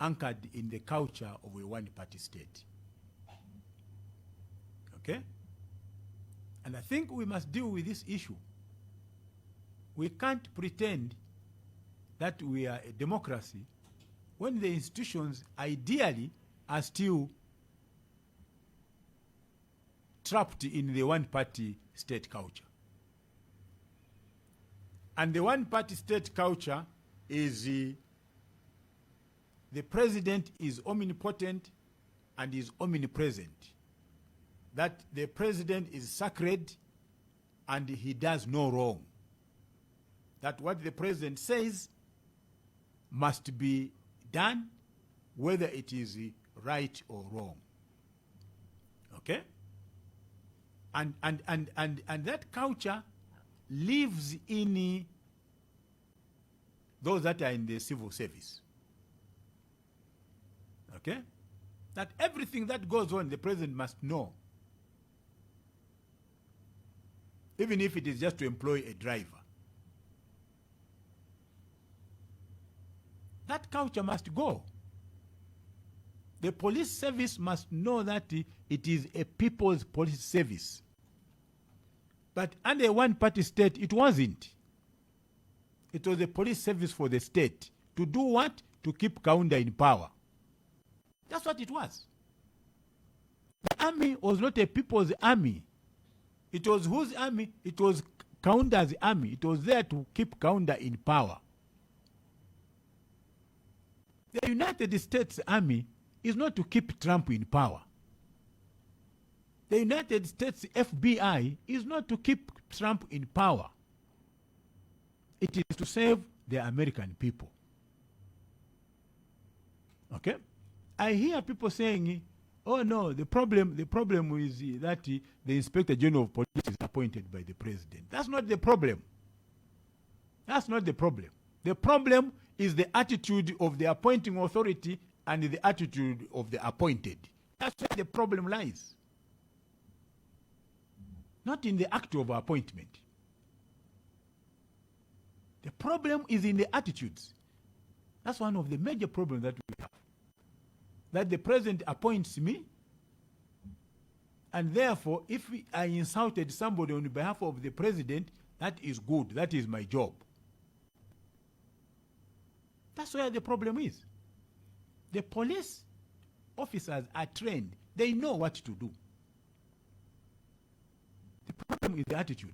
C: anchored in the culture of a one-party state. Okay? And I think we must deal with this issue. We can't pretend that we are a democracy when the institutions ideally are still trapped in the one-party state culture. And the one-party state culture is the president is omnipotent and is omnipresent. That the president is sacred and he does no wrong. That what the president says must be done, whether it is right or wrong. Okay? And that culture lives in those that are in the civil service. Okay? That everything that goes on, the president must know. Even if it is just to employ a driver. That culture must go. The police service must know that it is a people's police service. But under a one-party state, it wasn't. It was a police service for the state. To do what? To keep Kaunda in power. That's what it was. The army was not a people's army. It was whose army? It was Kaunda's army. It was there to keep Kaunda in power. The United States Army is not to keep Trump in power. The United States FBI is not to keep Trump in power. It is to save the American people. Okay? I hear people saying, oh no, the problem is that the Inspector General of Police is appointed by the president. That's not the problem. That's not the problem. The problem is the attitude of the appointing authority and the attitude of the appointed. That's where the problem lies. Not in the act of appointment. The problem is in the attitudes. That's one of the major problems that we have. That the president appoints me, and therefore, if I insulted somebody on behalf of the president, that is good. That is my job. That's where the problem is. The police officers are trained. They know what to do. The problem is the attitude.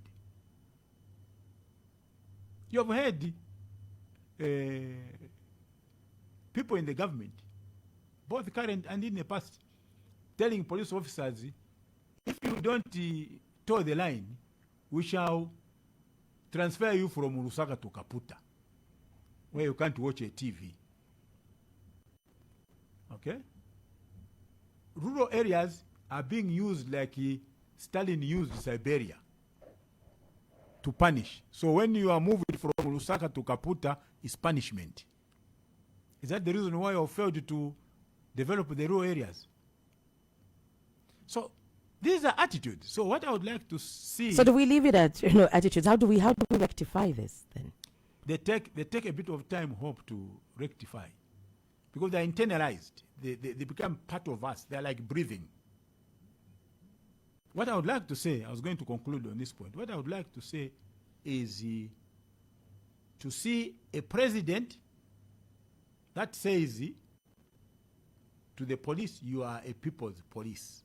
C: You have heard people in the government, both current and in the past, telling police officers, if you don't toe the line, we shall transfer you from Lusaka to Kaputa, where you can't watch a TV. Okay? Rural areas are being used like Stalin used Siberia to punish. So when you are moving from Lusaka to Kaputa, it's punishment. Is that the reason why you failed to develop the rural areas? So these are attitudes. So what I would like to see.
B: So do we leave it at attitudes? How do we rectify this then?
C: They take a bit of time, hope, to rectify, because they're internalized. They become part of us. They're like breathing. What I would like to say, I was going to conclude on this point. What I would like to say is to see a president that says to the police, you are a people's police.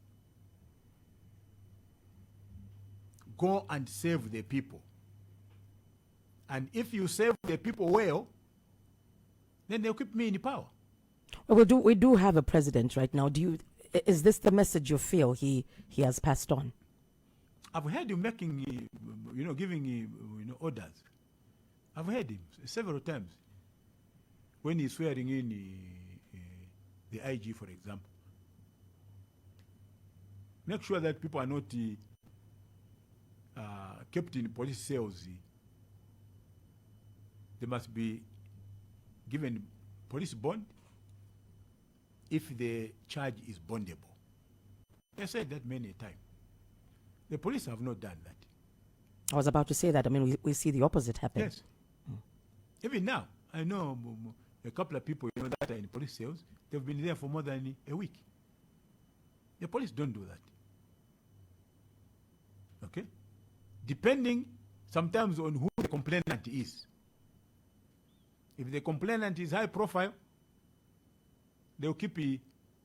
C: Go and save the people. And if you save the people well, then they'll keep me in power.
B: Well, we do have a president right now. Is this the message you feel he has passed on?
C: I've heard him making, giving, orders. I've heard him several times when he's swearing in the IG, for example. Make sure that people are not kept in police cells. They must be given police bond if the charge is bondable. They said that many times. The police have not done that.
B: I was about to say that. I mean, we see the opposite happen.
C: Yes. Even now, I know a couple of people that are in police cells. They've been there for more than a week. The police don't do that. Okay? Depending sometimes on who the complainant is. If the complainant is high profile, they'll keep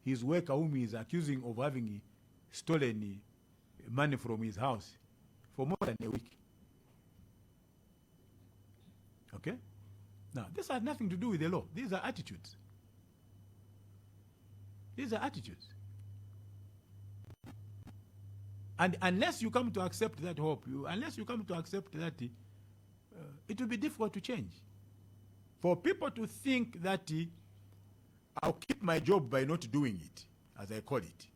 C: his worker whom he is accusing of having stolen money from his house for more than a week. Okay? Now, this has nothing to do with the law. These are attitudes. These are attitudes. And unless you come to accept that hope, unless you come to accept that, it will be difficult to change. For people to think that I'll keep my job by not doing it, as I call it,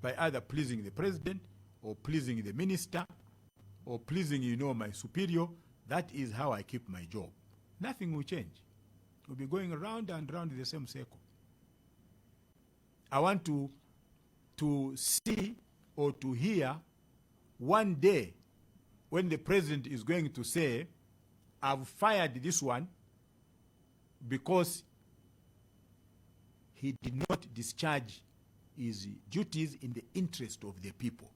C: by either pleasing the president or pleasing the minister or pleasing, my superior, that is how I keep my job. Nothing will change. We'll be going round and round in the same circle. I want to see or to hear one day when the president is going to say, I've fired this one because he did not discharge his duties in the interest of the people.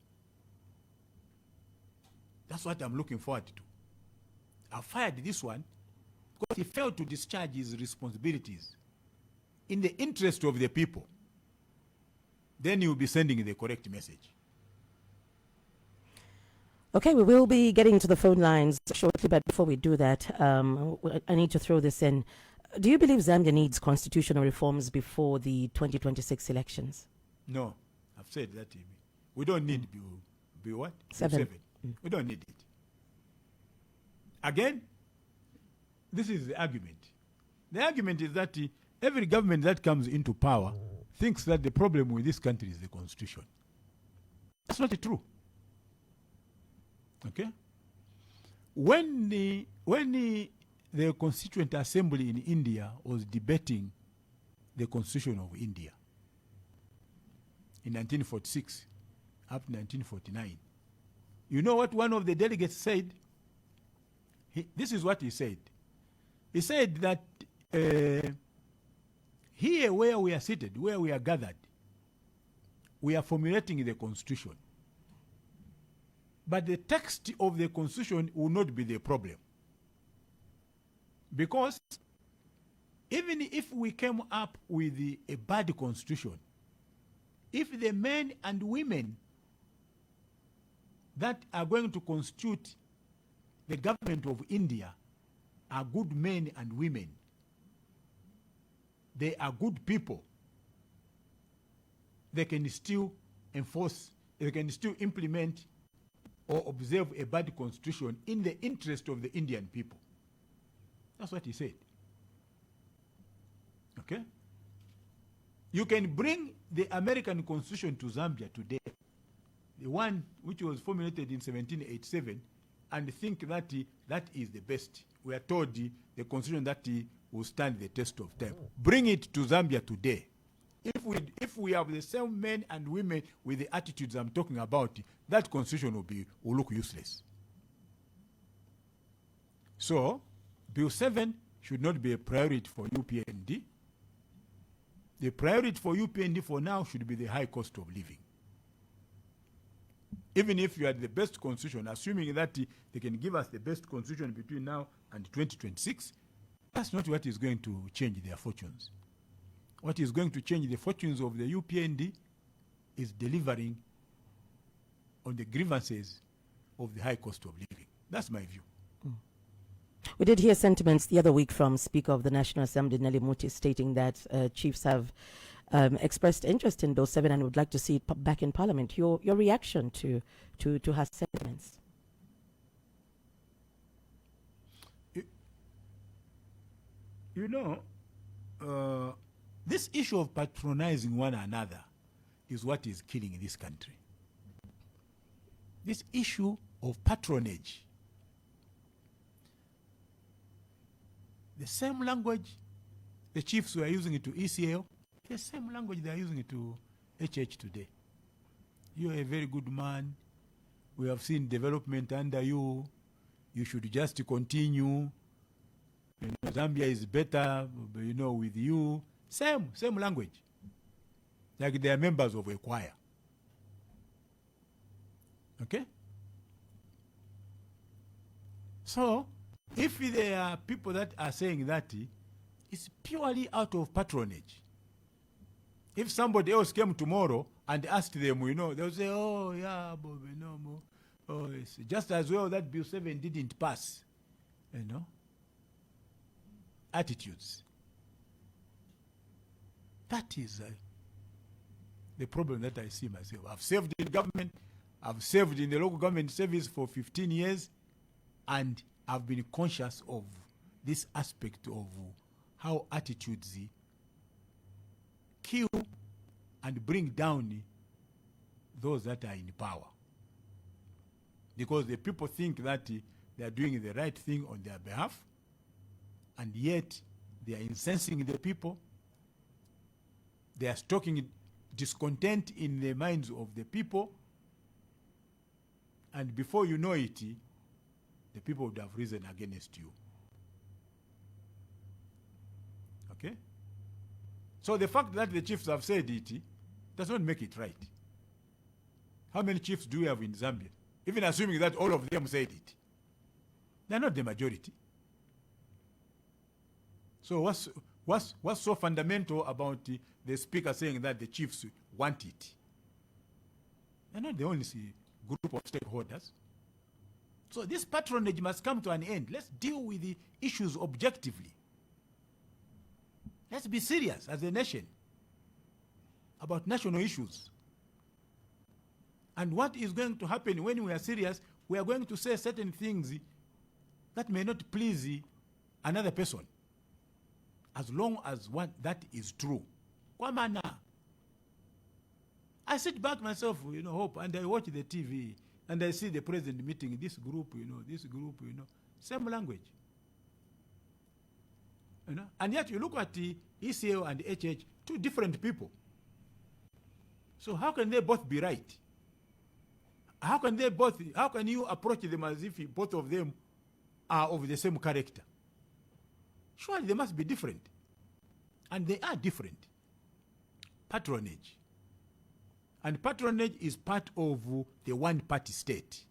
C: That's what I'm looking forward to. I fired this one because he failed to discharge his responsibilities in the interest of the people. Then you'll be sending the correct message.
B: Okay, we will be getting to the phone lines shortly, but before we do that, I need to throw this in. Do you believe Zambia needs constitutional reforms before the 2026 elections?
C: No, I've said that. We don't need Bill what?
B: Seven.
C: We don't need it. Again, this is the argument. The argument is that every government that comes into power thinks that the problem with this country is the constitution. That's not true. Okay? When the Constituent Assembly in India was debating the Constitution of India in 1946 up to 1949, you know what one of the delegates said? This is what he said. He said that here where we are seated, where we are gathered, we are formulating the Constitution. But the text of the Constitution will not be the problem. Because even if we came up with a bad Constitution, if the men and women that are going to constitute the government of India are good men and women, they are good people, they can still enforce, they can still implement or observe a bad constitution in the interest of the Indian people. That's what he said. Okay? You can bring the American Constitution to Zambia today, the one which was formulated in 1787, and think that that is the best. We are told the Constitution that will stand the test of time. Bring it to Zambia today. If we have the same men and women with the attitudes I'm talking about, that constitution will look useless. So, Bill 7 should not be a priority for UPND. The priority for UPND for now should be the high cost of living. Even if you had the best constitution, assuming that they can give us the best constitution between now and 2026, that's not what is going to change their fortunes. What is going to change the fortunes of the UPND is delivering on the grievances of the high cost of living. That's my view.
B: We did hear sentiments the other week from Speaker of the National Assembly, Nelly Muti, stating that chiefs have expressed interest in Bill 7 and would like to see it back in Parliament. Your reaction to her sentiments?
C: You know, this issue of patronizing one another is what is killing this country. This issue of patronage. The same language the chiefs were using it to ECL, the same language they are using it to HH today. You are a very good man. We have seen development under you. You should just continue. You know, Zambia is better, you know, with you. Same language. Like they are members of a choir. Okay? So, if there are people that are saying that, it's purely out of patronage. If somebody else came tomorrow and asked them, you know, they'll say, oh, yeah, but you know, oh, it's just as well that Bill 7 didn't pass. You know? Attitudes. That is the problem that I see myself. I've served in government. I've served in the local government service for 15 years. And I've been conscious of this aspect of how attitudes kill and bring down those that are in power. Because the people think that they are doing the right thing on their behalf, and yet they are incensing the people. They are stoking discontent in the minds of the people. And before you know it, the people would have risen against you. Okay? So the fact that the chiefs have said it does not make it right. How many chiefs do we have in Zambia? Even assuming that all of them said it. They're not the majority. So what's so fundamental about the speaker saying that the chiefs want it? They're not the only group of stakeholders. So this patronage must come to an end. Let's deal with the issues objectively. Let's be serious as a nation about national issues. And what is going to happen when we are serious, we are going to say certain things that may not please another person, as long as that is true. Kwamana. I sit back myself, Hope, and I watch the TV, and I see the president meeting this group, same language. And yet you look at the ECL and HH, two different people. So how can they both be right? How can you approach them as if both of them are of the same character? Surely they must be different. And they are different. Patronage. And patronage is part of the one-party state.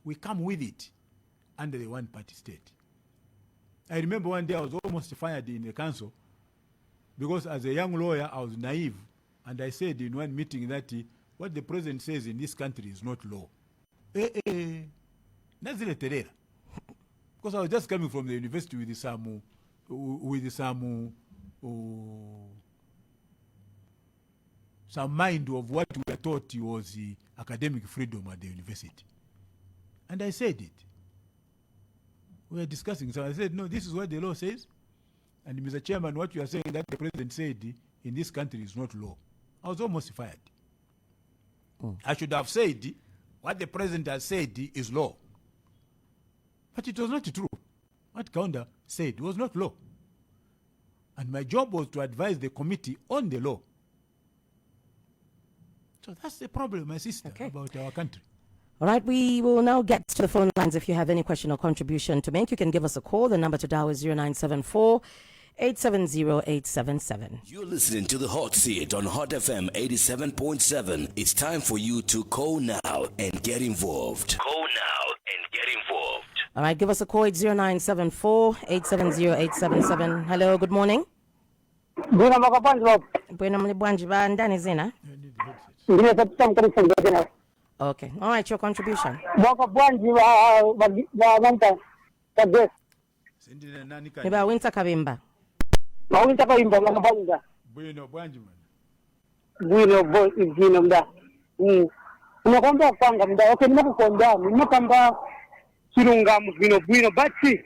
C: We come with it under the one-party state. I remember one day I was almost fired in the council because as a young lawyer I was naive, and I said in one meeting that what the president says in this country is not law. Because I was just coming from the university with some mind of what we were taught was academic freedom at the university. And I said it. We were discussing, so I said, no, this is what the law says. And Mr. Chairman, what you are saying that the president said in this country is not law. I was almost fired. I should have said what the president has said is law. But it was not true. What Kaunda said was not law. And my job was to advise the committee on the law. So that's the problem, my sister, about our country.
B: All right, we will now get to the phone lines. If you have any question or contribution to make, you can give us a call. The number to dial is 0974 870 877.
A: You're listening to the Hot Seat on Hot FM 87.7. It's time for you to call now and get involved. Call now and get involved.
B: All right, give us a call. It's 0974 870 877. Hello, good morning.
D: Bwana makapanzi
B: Bwena mlibwanji ba ndani zina?
D: ngine taputam kani sengena.
B: Okay. All right, your contribution.
D: Makapanzi wa manta kades.
C: Sendile nani
B: Ni ba Wynter Kabimba.
D: Wynter Kabimba makapanzi.
C: Bwino bwanji man.
D: Bwino boy izino mda. Unakwambia kwanga mda. Okay, nimekonda. Nimekamba kirunga bwino bati.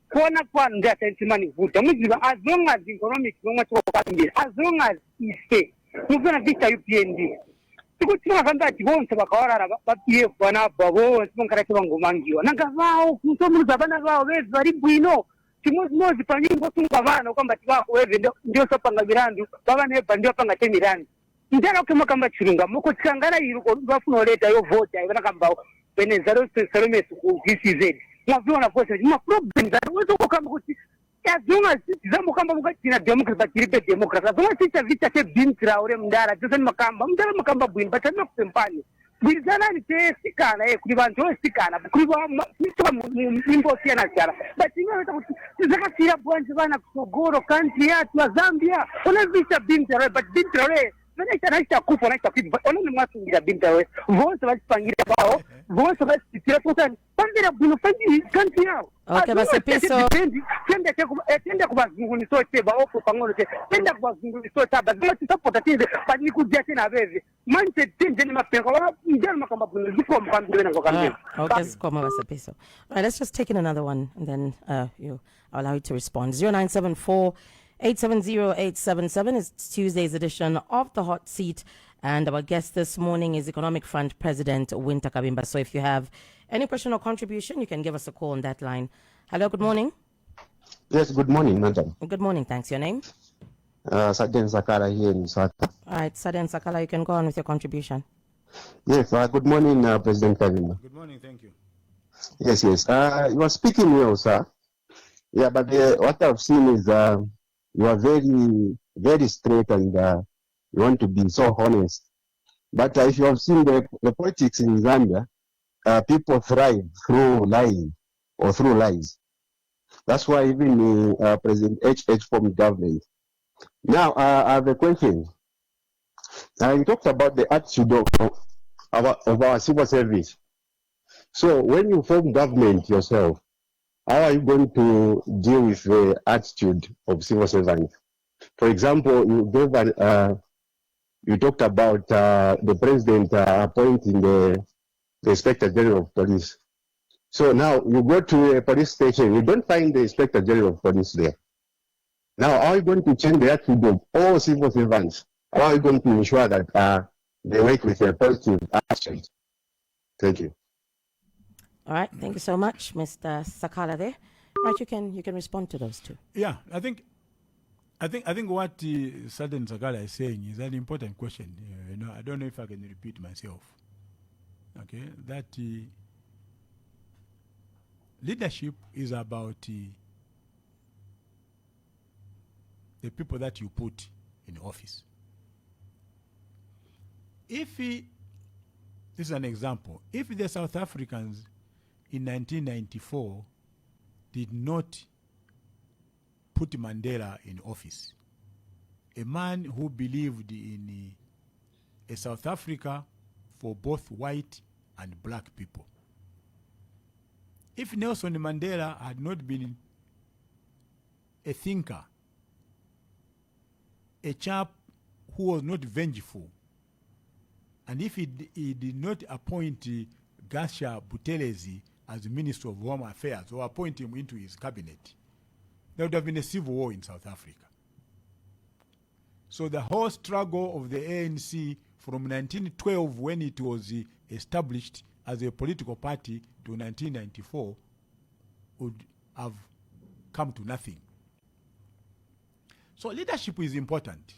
D: Kona kwa nda sentimani vuta. Muziba as long as economic ngoma chokapambira. As long as ise. Muvuna vita UPND. Tikutsima kamba tibonse bakawara bapiye bana babo simonkarati bangomangiwa. Nangavao kusomuza bana babo bezi bari bwino. Timozi panyingo tunga bana kwamba tibako weve ndio sopanga mirandu. Baba neba ndio panga temirandu. Ndana kama kamba chirunga muko tikangara iruko bafuna leta yo vote ibana kamba benezaro seromesu ku VCZ. Naviona voice ma problem that wezo kamba kuti as long as zamu kamba mukati na democrat bakiribe democrat as long as vita ke bintra ore mndara tsan makamba bwin batana kupempani bizana ni tesikana kuri bantu sikana kuri ba nimbo siana cyara batinga kuti zakasira bwanje bana kusogoro country yatu ya Zambia ona vita bintra but bintra ore naita kufa naita kitu ona ni mwatu ngira bintra we vose basipangira bao vose basitira tutani pandira bwino fandi country yao.
B: Okay, basi piso.
D: Tenda kubazunguni sote ba opo pangolo te. Tenda kubazunguni sote ba zima support tinde ba ni kujia tena bezi. Manje tinde ni mapengo wa njalo makamba bwino ziko mpambire na ngokambira.
B: Okay, koma basi piso. All right, let's just take in another one and then I'll allow you to respond. 0974 870 877 is Tuesday's edition of the Hot Seat. And our guest this morning is Economic Front President Wynter Kabimba. So if you have any question or contribution, you can give us a call on that line. Hello, good morning.
E: Yes, good morning, madam.
B: Good morning, thanks. Your name?
E: Saden Sakala here in Swata.
B: All right, Saden Sakala, you can go on with your contribution.
E: Yes, good morning, President Kabimba.
C: Good morning, thank you.
E: Yes. You are speaking well, sir. Yeah, but what I've seen is you are very, very straight and you want to be so honest. But if you have seen the politics in Zambia, people thrive through lying or through lies. That's why even President H formed government. Now, I have a question. You talked about the attitude of our civil service. So when you form government yourself, how are you going to deal with the attitude of civil servants? For example, you talked about the president appointing the inspector general of police. So now you go to a police station, you don't find the inspector general of police there. Now, how are you going to change the attitude of all civil servants? How are you going to ensure that they work with a positive attitude? Thank you.
B: All right. Thank you so much, Mr. Sakala there. Right, you can respond to those two.
C: Yeah, I think what Sergeant Sakala is saying is an important question. I don't know if I can repeat myself. Okay, that leadership is about the people that you put in office. If this is an example, if the South Africans in 1994 did not put Mandela in office, a man who believed in a South Africa for both white and black people. If Nelson Mandela had not been a thinker, a chap who was not vengeful, and if he did not appoint Gasha Buthelezi as Minister of Home Affairs or appoint him into his cabinet, there would have been a civil war in South Africa. So the whole struggle of the ANC from 1912, when it was established as a political party, to 1994 would have come to nothing. So leadership is important.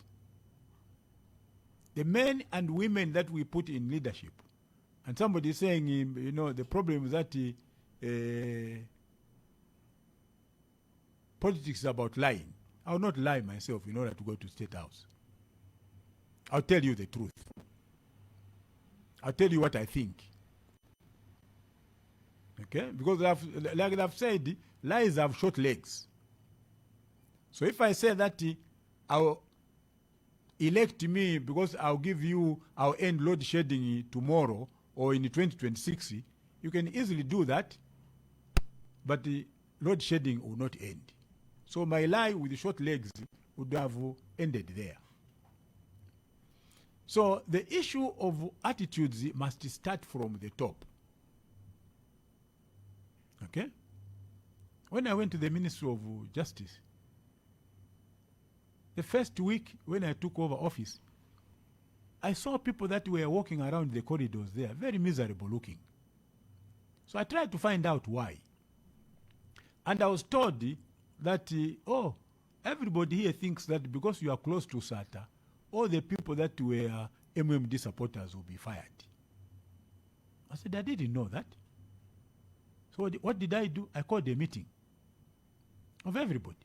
C: The men and women that we put in leadership, and somebody is saying, the problem is that politics is about lying. I will not lie myself in order to go to State House. I'll tell you the truth. I'll tell you what I think. Okay? Because like I've said, lies have short legs. So if I say that I'll elect me because I'll end load shedding tomorrow or in 2026, you can easily do that, but the load shedding will not end. So my lie with the short legs would have ended there. So the issue of attitudes must start from the top. Okay? When I went to the Ministry of Justice, the first week when I took over office, I saw people that were walking around the corridors there, very miserable looking. So I tried to find out why. And I was told that, everybody here thinks that because you are close to SATA, all the people that were MMD supporters will be fired. I said, I didn't know that. So what did I do? I called a meeting of everybody.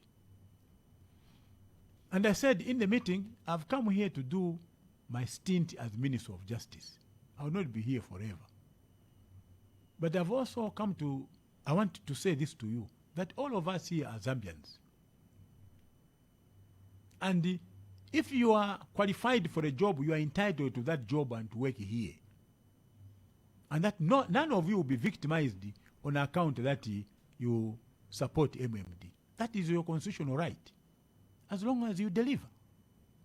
C: And I said, in the meeting, I've come here to do my stint as Minister of Justice. I will not be here forever. But I've also I want to say this to you, that all of us here are Zambians. And if you are qualified for a job, you are entitled to that job and to work here. And that none of you will be victimized on account that you support MMD. That is your constitutional right, as long as you deliver.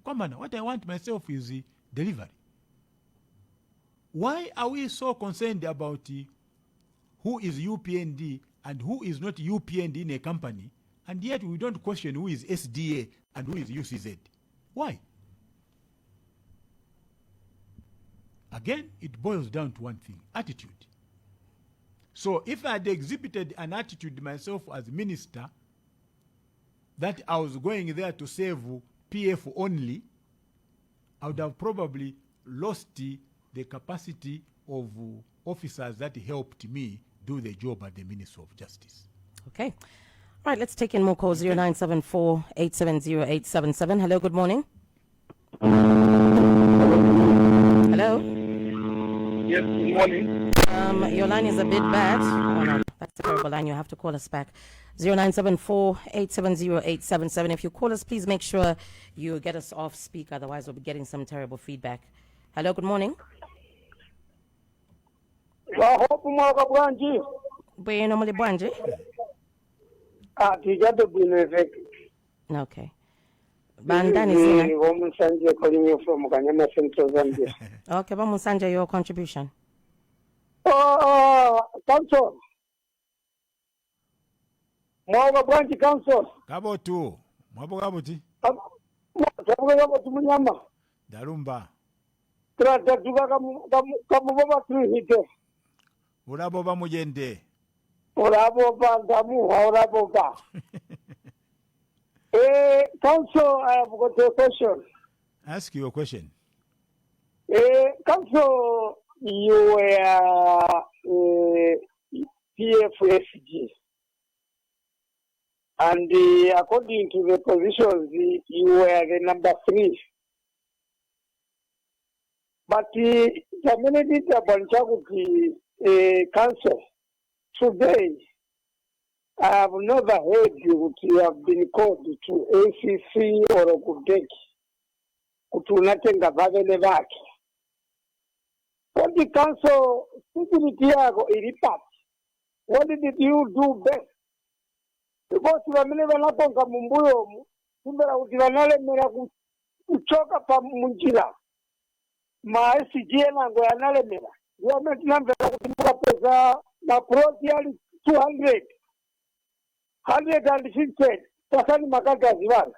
C: Come on, what I want myself is delivery. Why are we so concerned about who is UPND and who is not UPND in a company, and yet we don't question who is SDA and who is UCZ? Why? Again, it boils down to one thing: attitude. So if I had exhibited an attitude myself as minister that I was going there to save PF only, I would have probably lost the capacity of officers that helped me do the job at the Ministry of Justice.
B: Okay. Right, let's take in more calls. 0974 870 877. Hello, good morning. Hello.
D: Yes, good morning.
B: Your line is a bit bad. Oh no, that's a terrible line. You have to call us back. 0974 870 877. If you call us, please make sure you get us off speaker. Otherwise, we'll be getting some terrible feedback. Hello, good morning. Bueno, muli bwanje. Okay. Bandani zina.
D: From Kanyama Central Zambia.
B: Okay, Bamusanja, your contribution.
D: Council. Mwaga branch council.
C: Kabo tu. Mwabo kabuti.
D: Mwaga tumunyama.
C: Darumba.
D: Trata duka kamu baba tuhite.
C: Urabo ba mujende.
D: Urabo ba damu, urabo ba. Council, I have got a question.
C: Ask you a question.
D: Council, you were PFSG. And according to the positions, you were the number 3. But the community Banchaguti council today, I have never heard you to have been called to ACC or a Kudeki. Kutunatenga Vavele Vaki. What the council security report? What did you do best? Because you are never not on Kamumbuyo, you are not kuchoka pa munjira. Ma SGN and Guanalemera. You are not number of pesa na project 200. 150 Pasani Makaka Zivan.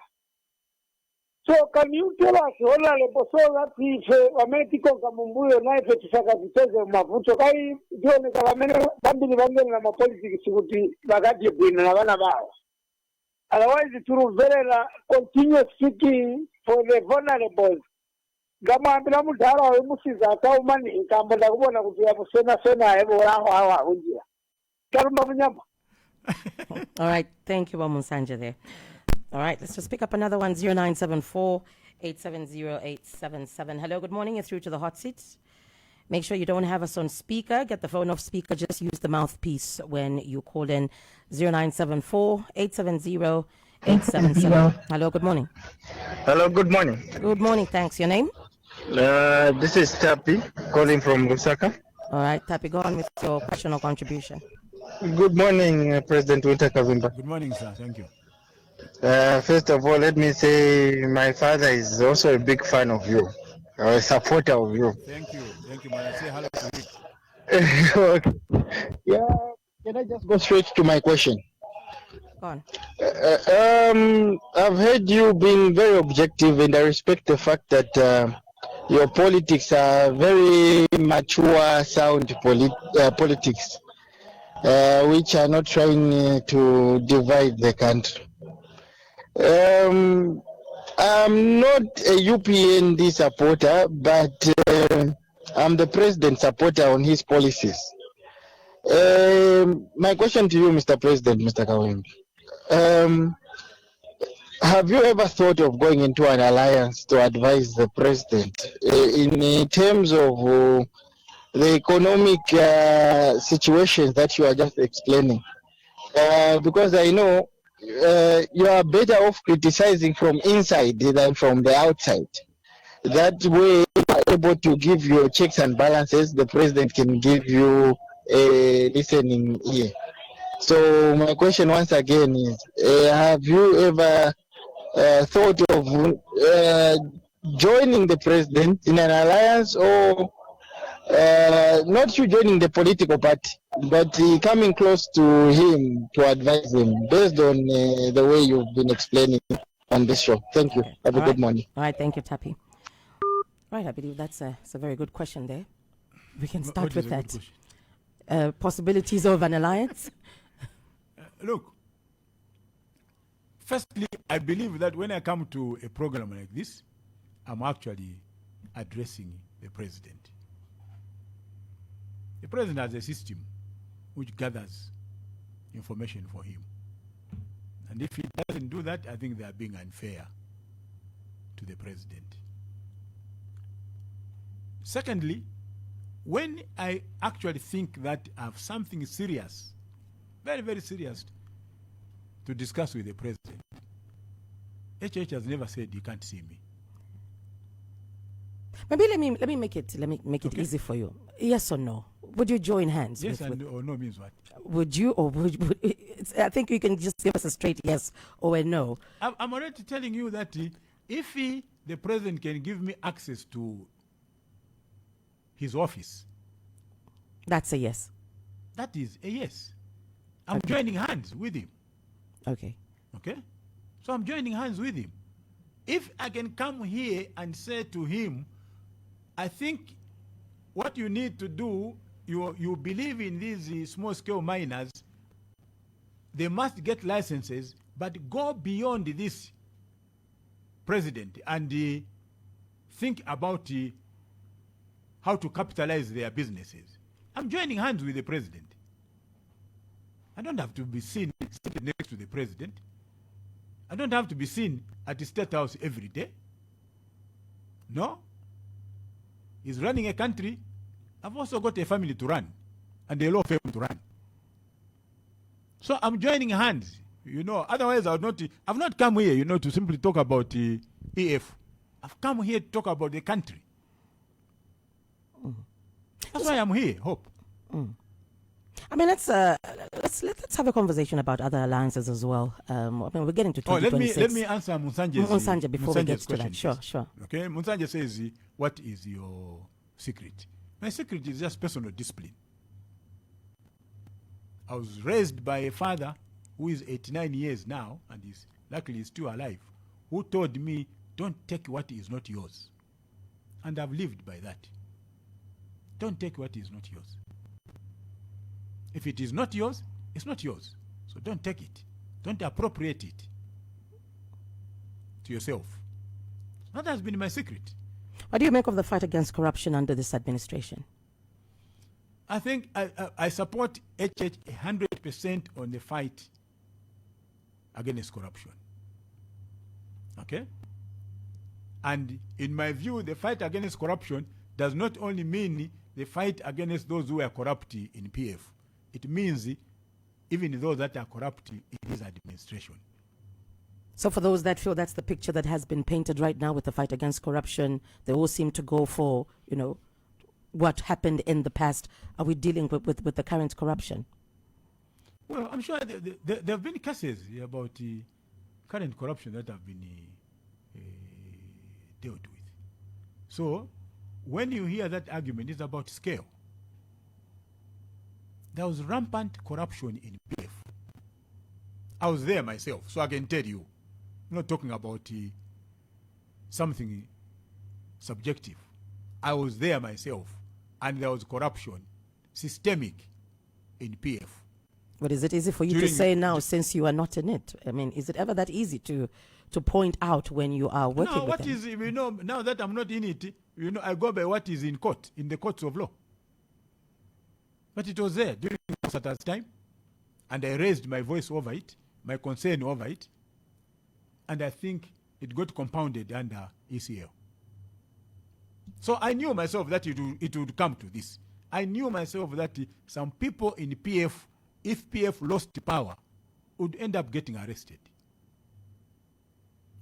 D: So can you tell us Ola Leposola if Americo Kamumbuyo knife to Sakateze Mavuto Kai John Kalamene Bambini Bambin and politics would be Bagati Bin Navana. Otherwise it will very continue speaking for the vulnerable. Gama Abramudara Musis are money in Kambadagona would be a Sena Evo Undia. Karma.
B: All right, thank you, Wamusanja there. All right, let's just pick up another one. 0974 870 877. Hello, good morning. You're through to the hot seat. Make sure you don't have us on speaker. Get the phone off speaker. Just use the mouthpiece when you call in. 0974 870 877. Hello, good morning.
F: Hello, good morning.
B: Good morning, thanks. Your name?
F: This is Tapi calling from Lusaka.
B: All right, Tapi, go on with your question or contribution.
F: Good morning, President Wynter Kabimba.
C: Good morning, sir. Thank you.
F: First of all, let me say my father is also a big fan of you, a supporter of you.
C: Thank you. Thank you, man. Say hello to it.
F: Okay. Yeah, can I just go straight to my question?
B: Go on.
F: I've heard you being very objective, and I respect the fact that your politics are very mature, sound politics. Which are not trying to divide the country. I'm not a UPND supporter, but I'm the president supporter on his policies. My question to you, Mr. President, Mr. Kabimba, have you ever thought of going into an alliance to advise the president in terms of the economic situations that you are just explaining? Because I know you are better off criticizing from inside than from the outside. That way, you are able to give your checks and balances. The president can give you a listening ear. So my question once again is, have you ever thought of joining the president in an alliance, or not you joining the political party, but coming close to him to advise him based on the way you've been explaining on this show? Thank you.
B: Okay.
F: Have a good morning.
B: All right, thank you, Tapi. Right, I believe that's a very good question there. We can start with that. Possibilities of an alliance?
C: Look, firstly, I believe that when I come to a program like this, I'm actually addressing the president. The president has a system which gathers information for him. And if he doesn't do that, I think they are being unfair to the president. Secondly, when I actually think that I have something serious, very, very serious, to discuss with the president, HH has never said you can't see me.
B: Maybe let me make it
C: Okay.
B: easy for you. Yes or no? Would you join hands?
C: Yes and or no means what?
B: Would you or would I think you can just give us a straight yes or a no.
C: I'm already telling you that if the president can give me access to his office,
B: That's a yes.
C: that is a yes. I'm
B: Okay.
C: joining hands with him.
B: Okay.
C: Okay? So I'm joining hands with him. If I can come here and say to him, I think what you need to do, you believe in these small-scale miners, they must get licenses, but go beyond this, president, and think about how to capitalize their businesses. I'm joining hands with the president. I don't have to be seen sitting next to the president. I don't have to be seen at the State House every day. No. He's running a country. I've also got a family to run and a law firm to run. So I'm joining hands, otherwise I've not come here, to simply talk about EF. I've come here to talk about the country. That's why I'm here, Hope.
B: I mean, let's have a conversation about other alliances as well. I mean, we're getting to 2026.
C: Let me answer
B: Musanje before we get to
C: question.
B: that. Sure.
C: Okay, Musanje says, what is your secret? My secret is just personal discipline. I was raised by a father who is 89 years now, and is luckily still alive, who told me, don't take what is not yours. And I've lived by that. Don't take what is not yours. If it is not yours, it's not yours. So don't take it. Don't appropriate it to yourself. That has been my secret.
B: What do you make of the fight against corruption under this administration?
C: I think I support HH 100% on the fight against corruption. Okay? And in my view, the fight against corruption does not only mean the fight against those who are corrupt in PF. It means even those that are corrupt in his administration.
B: So for those that feel that's the picture that has been painted right now with the fight against corruption, they all seem to go for, what happened in the past. Are we dealing with the current corruption?
C: Well, I'm sure there have been cases about current corruption that have been dealt with. So when you hear that argument, it's about scale. There was rampant corruption in PF. I was there myself, so I can tell you. I'm not talking about something subjective. I was there myself, and there was corruption, systemic, in PF.
B: But is it easy for you to say now, since you are not in it? I mean, is it ever that easy to point out when you are working
C: No,
B: with
C: what
B: them?
C: is, now that I'm not in it, I go by what is in court, in the courts of law. But it was there during Saturday's time, and I raised my voice over it, my concern over it, and I think it got compounded under ECL. So I knew myself that it would come to this. I knew myself that some people in PF, if PF lost power, would end up getting arrested.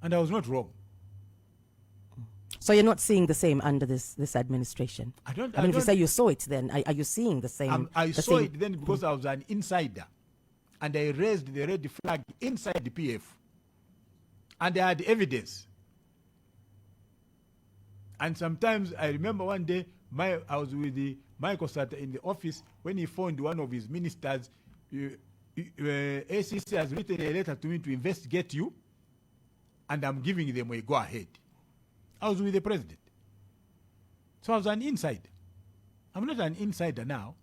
C: And I was not wrong.
B: So you're not seeing the same under this administration?
C: I don't.
B: If you say you saw it, then are you seeing the same?
C: I saw it then because I was an insider, and I raised the red flag inside the PF, and I had evidence. And sometimes I remember one day I was with Michael Sata in the office when he phoned one of his ministers. ACC has written a letter to me to investigate you, and I'm giving them a go ahead. I was with the president. So I was an insider. I'm not an insider now.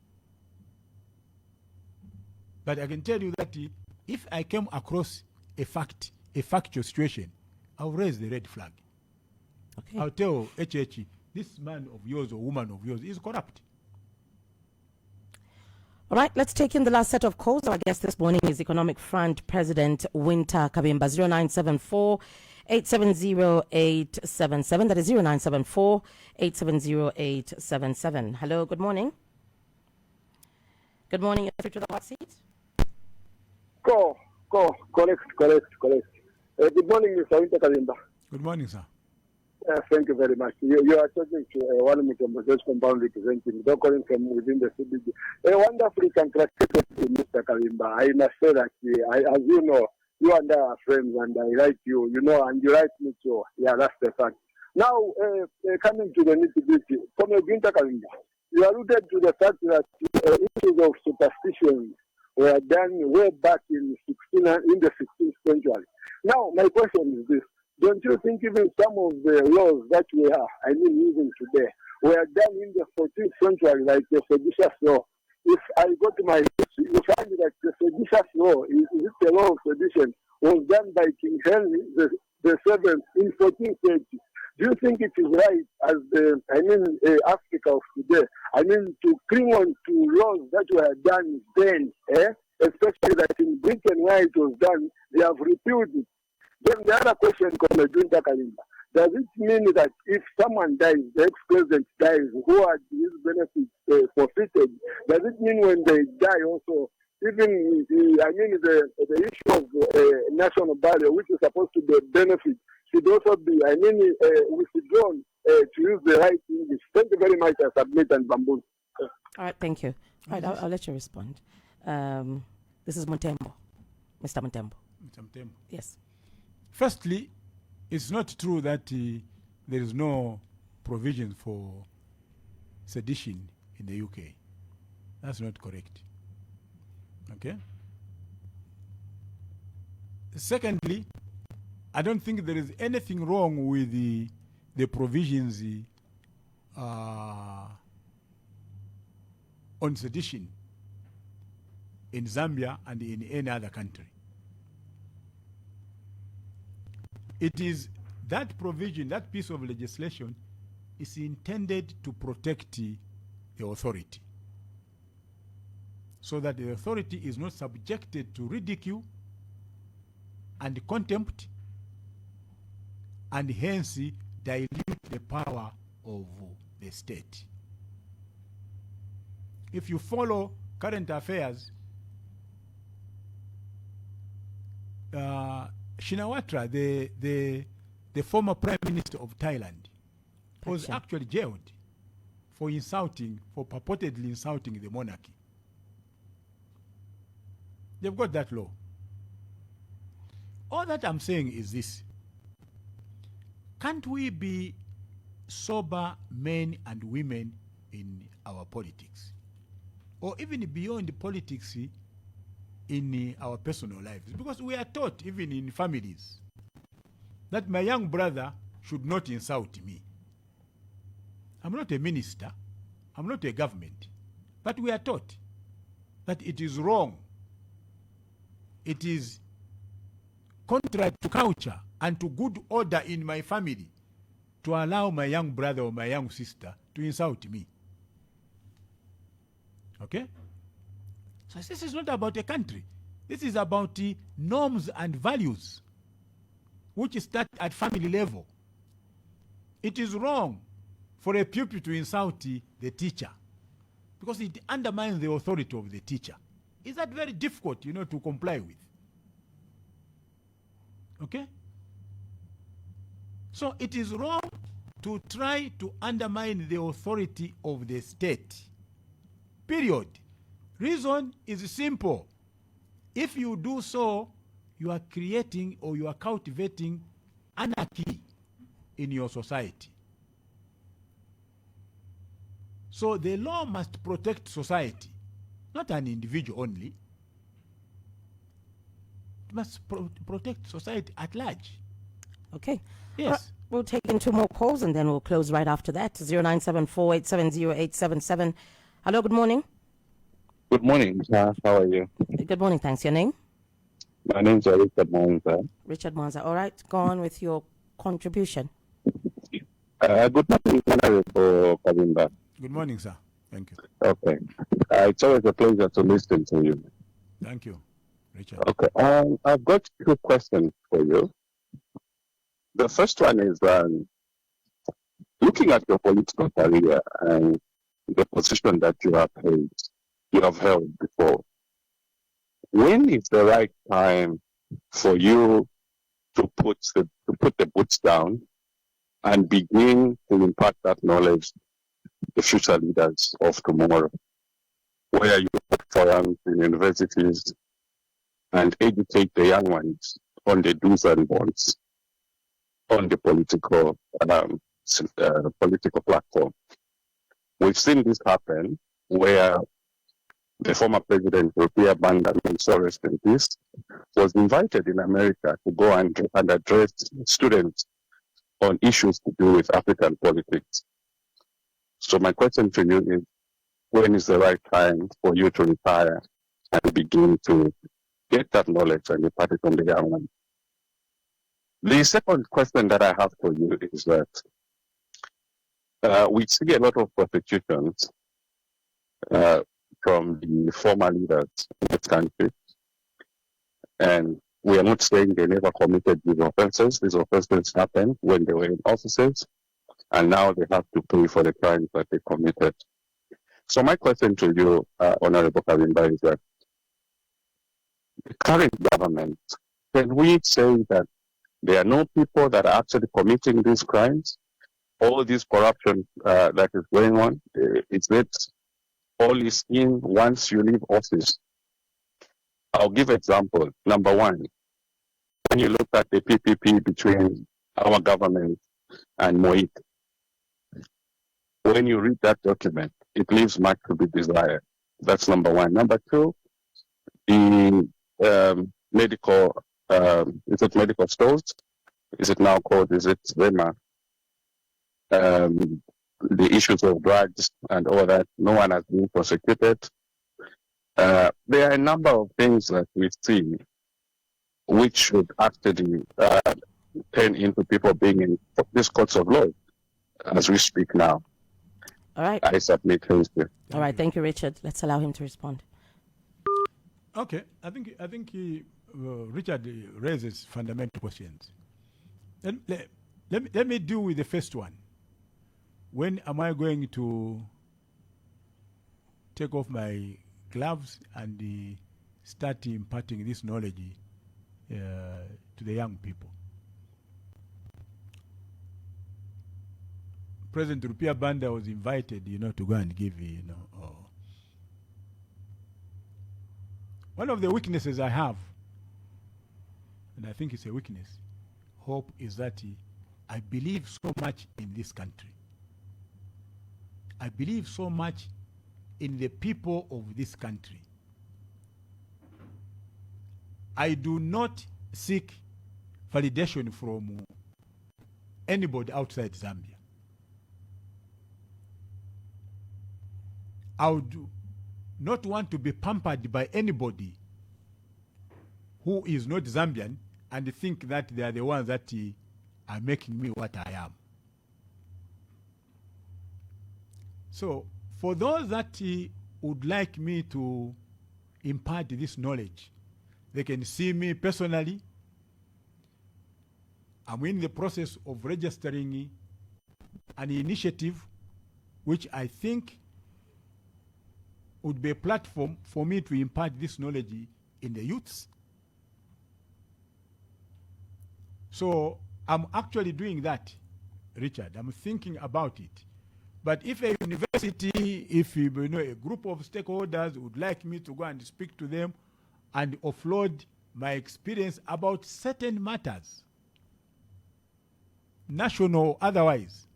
C: But I can tell you that if I came across a factual situation, I'll raise the red flag.
B: Okay.
C: I'll tell HH, this man of yours or woman of yours is corrupt.
B: All right, let's take in the last set of calls. Our guest this morning is Economic Front President Wynter Kabimba. 0974 870-877. That is 0974 870-877. Hello, good morning. Good morning. You're through to the hot seat.
G: Correct. Good morning, Mr. Wynter Kabimba.
C: Good morning, sir.
G: Thank you very much. You are talking to one of the compound representing, calling from within the CBD. A wonderfully congratulated Mr. Kabimba. I must say that, as you know, you and I are friends, and I like you, and you like me too. Yeah, that's the fact. Now, coming to the nitty-gritty, from Wynter Kabimba, you alluded to the fact that issues of superstition were done way back in the 16th century. Now, my question is this. Don't you think even some of the laws that we are, using today, were done in the 14th century, like the seditious law? If I go to my history, you find that the seditious law, is it the law of sedition, was done by King Henry the Seventh in 1430. Do you think it is right, as Africa of today, to cling on to laws that were done then, especially that in Britain where it was done, they have repealed it? Then the other question, Wynter Kabimba, does it mean that if someone dies, the ex-president dies, who had his benefits forfeited, does it mean when they die also, even the issue of national value, which is supposed to be a benefit, should also be, withdrawn to use the right English? Thank you very much, I submit and bamboo.
B: All right, thank you. All right, I'll let you respond. This is Mutembo. Mr. Mutembo.
C: Mr. Mutembo.
B: Yes.
C: Firstly, it's not true that there is no provision for sedition in the UK. That's not correct. Okay? Secondly, I don't think there is anything wrong with the provisions on sedition in Zambia and in any other country. It is that provision, that piece of legislation is intended to protect the authority, so that the authority is not subjected to ridicule and contempt, and hence dilute the power of the state. If you follow current affairs, Shinawatra, the former Prime Minister of Thailand, was actually jailed for purportedly insulting the monarchy. They've got that law. All that I'm saying is this. Can't we be sober men and women in our politics? Or even beyond politics, in our personal lives? Because we are taught, even in families, that my young brother should not insult me. I'm not a minister, I'm not a government, but we are taught that it is wrong. It is contrary to culture and to good order in my family to allow my young brother or my young sister to insult me. Okay? So this is not about a country. This is about the norms and values, which start at family level. It is wrong for a pupil to insult the teacher because it undermines the authority of the teacher. Is that very difficult, to comply with? Okay? So it is wrong to try to undermine the authority of the state. Period. Reason is simple. If you do so, you are creating or you are cultivating anarchy in your society. So the law must protect society, not an individual only. It must protect society at large.
B: Okay.
C: Yes.
B: We'll take in two more calls and then we'll close right after that. 0974-870-877. Hello, good morning.
H: Good morning, sir. How are you?
B: Good morning, thanks. Your name?
H: My name is Richard Mwanza.
B: Richard Mwanza. All right, go on with your contribution.
H: Good morning, Honorable Kabimba.
C: Good morning, sir. Thank you.
H: Okay. It's always a pleasure to listen to you.
C: Thank you, Richard.
H: Okay. I've got two questions for you. The first one is looking at your political career and the position that you have held before. When is the right time for you to put the boots down and begin to impart that knowledge to the future leaders of tomorrow, where you hold forums in universities and educate the young ones on the do's and don'ts on the political platform? We've seen this happen where the former president, Wynter Kabimba, so rest in peace, was invited in America to go and address students on issues to do with African politics. So my question to you is, when is the right time for you to retire and begin to get that knowledge and impart it on the young ones? The second question that I have for you is that we see a lot of prosecutions from the former leaders in this country. And we are not saying they never committed these offenses. These offenses happened when they were in offices, and now they have to pay for the crimes that they committed. So my question to you, Honorable Kabimba, is that the current government, can we say that there are no people that are actually committing these crimes? All this corruption that is going on, it's that all is in once you leave office. I'll give example. Number one, when you look at the PPP between our government and Moit, when you read that document, it leaves much to be desired. That's number one. Number two, the medical, is it medical stores? Is it now called, is it Zema? The issues of drugs and all that, no one has been prosecuted. There are a number of things that we see which should actually turn into people being in these courts of law as we speak now.
B: All right.
H: I submit things to.
B: All right. Thank you, Richard. Let's allow him to respond.
C: Okay, I think Richard raises fundamental questions. Let me deal with the first one. When am I going to take off my gloves and start imparting this knowledge to the young people? President Wynter Kabimba was invited, to go and give, one of the weaknesses I have, and I think it's a weakness, hope, is that I believe so much in this country. I believe so much in the people of this country. I do not seek validation from anybody outside Zambia. I would not want to be pampered by anybody who is not Zambian and think that they are the ones that are making me what I am. So, for those that would like me to impart this knowledge, they can see me personally. I'm in the process of registering an initiative which I think would be a platform for me to impart this knowledge in the youths. So I'm actually doing that, Richard. I'm thinking about it. But if a university, if a group of stakeholders would like me to go and speak to them and offload my experience about certain matters, national or otherwise,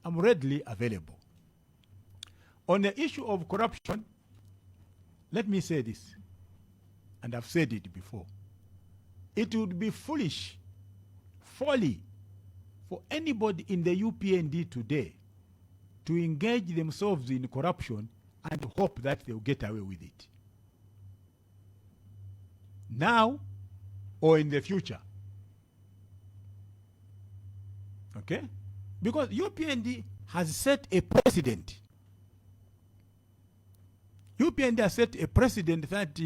C: I'm readily available. On the issue of corruption, let me say this, and I've said it before. It would be folly for anybody in the UPND today to engage themselves in corruption and hope that they'll get away with it, now or in the future. Okay? Because UPND has set a precedent UPND has set a precedent that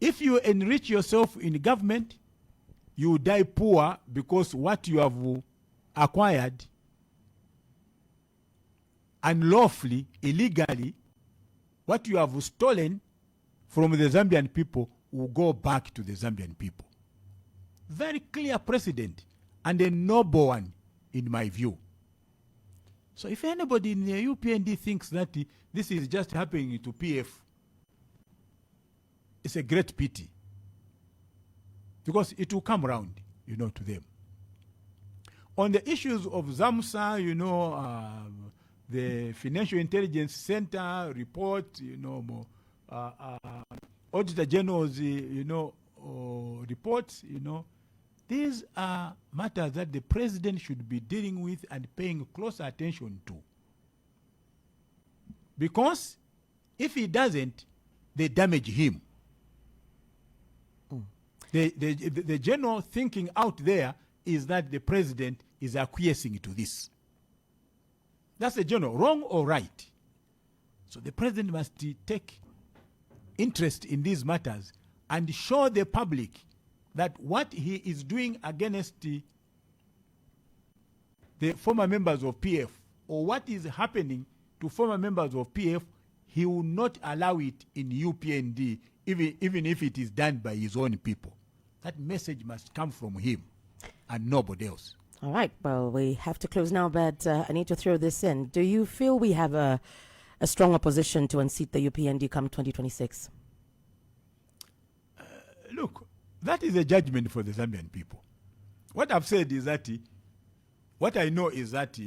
C: if you enrich yourself in government, you die poor because what you have acquired unlawfully, illegally, what you have stolen from the Zambian people will go back to the Zambian people. Very clear precedent and a noble one in my view. So if anybody in the UPND thinks that this is just happening to PF, it's a great pity, because it will come round, to them. On the issues of ZAMSA, the Financial Intelligence Center report, Auditor General's, reports, these are matters that the president should be dealing with and paying close attention to. Because if he doesn't, they damage him. The general thinking out there is that the president is acquiescing to this. That's the general, wrong or right. So the president must take interest in these matters and show the public that what he is doing against the former members of PF, or what is happening to former members of PF, he will not allow it in UPND, even if it is done by his own people. That message must come from him and nobody else.
B: All right. Well, we have to close now, but I need to throw this in. Do you feel we have a strong opposition to unseat the UPND come 2026?
C: Look, that is a judgment for the Zambian people. What I've said is that, what I know is that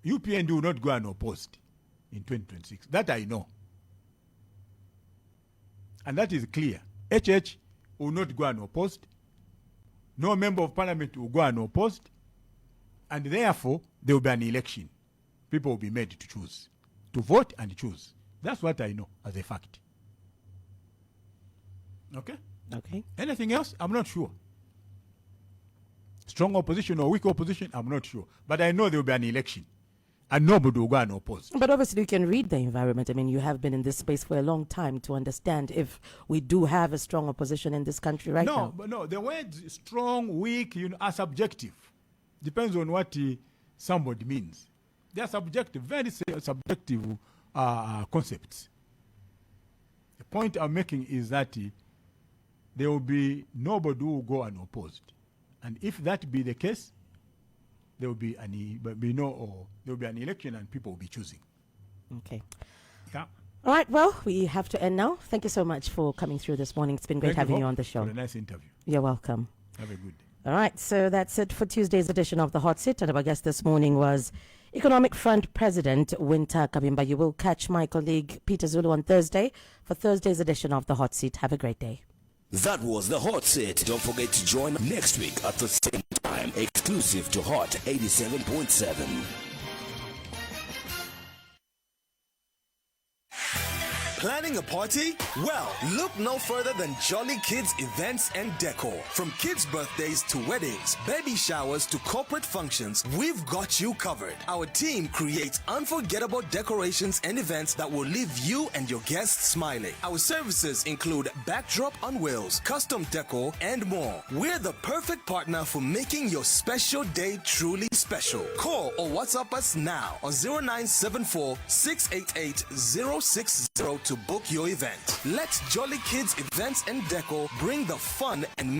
C: UPND will not go unopposed in 2026. That I know. And that is clear. HH will not go unopposed. No member of parliament will go unopposed. And therefore, there will be an election. People will be made to choose, to vote and choose. That's what I know as a fact. Okay?
B: Okay.
C: Anything else? I'm not sure. Strong opposition or weak opposition? I'm not sure. But I know there will be an election. And nobody will go unopposed.
B: But obviously you can read the environment. I mean, you have been in this space for a long time to understand if we do have a strong opposition in this country right now.
C: No, the words strong, weak, are subjective. Depends on what somebody means. They are subjective, very subjective concepts. The point I'm making is that there will be nobody who will go unopposed. And if that be the case, there will be an election and people will be choosing.
B: Okay.
C: Yeah.
B: All right. Well, we have to end now. Thank you so much for coming through this morning. It's been great having you on the show.
C: For a nice interview.
B: You're welcome.
C: Have a good day.
B: All right. So that's it for Tuesday's edition of The Hot Seat. And our guest this morning was Economic Front President Wynter Kabimba. You will catch my colleague Peter Zulu on Thursday for Thursday's edition of The Hot Seat. Have a great day.
A: That was The Hot Seat. Don't forget to join next week at the same time, exclusive to Hot 87.7.
I: Planning a party? Well, look no further than Jolly Kids Events and Decor. From kids' birthdays to weddings, baby showers to corporate functions, we've got you covered. Our team creates unforgettable decorations and events that will leave you and your guests smiling. Our services include backdrop on wheels, custom decor, and more. We're the perfect partner for making your special day truly special. Call or WhatsApp us now on 0974 688 060 to book your event. Let Jolly Kids Events and Decor bring the fun and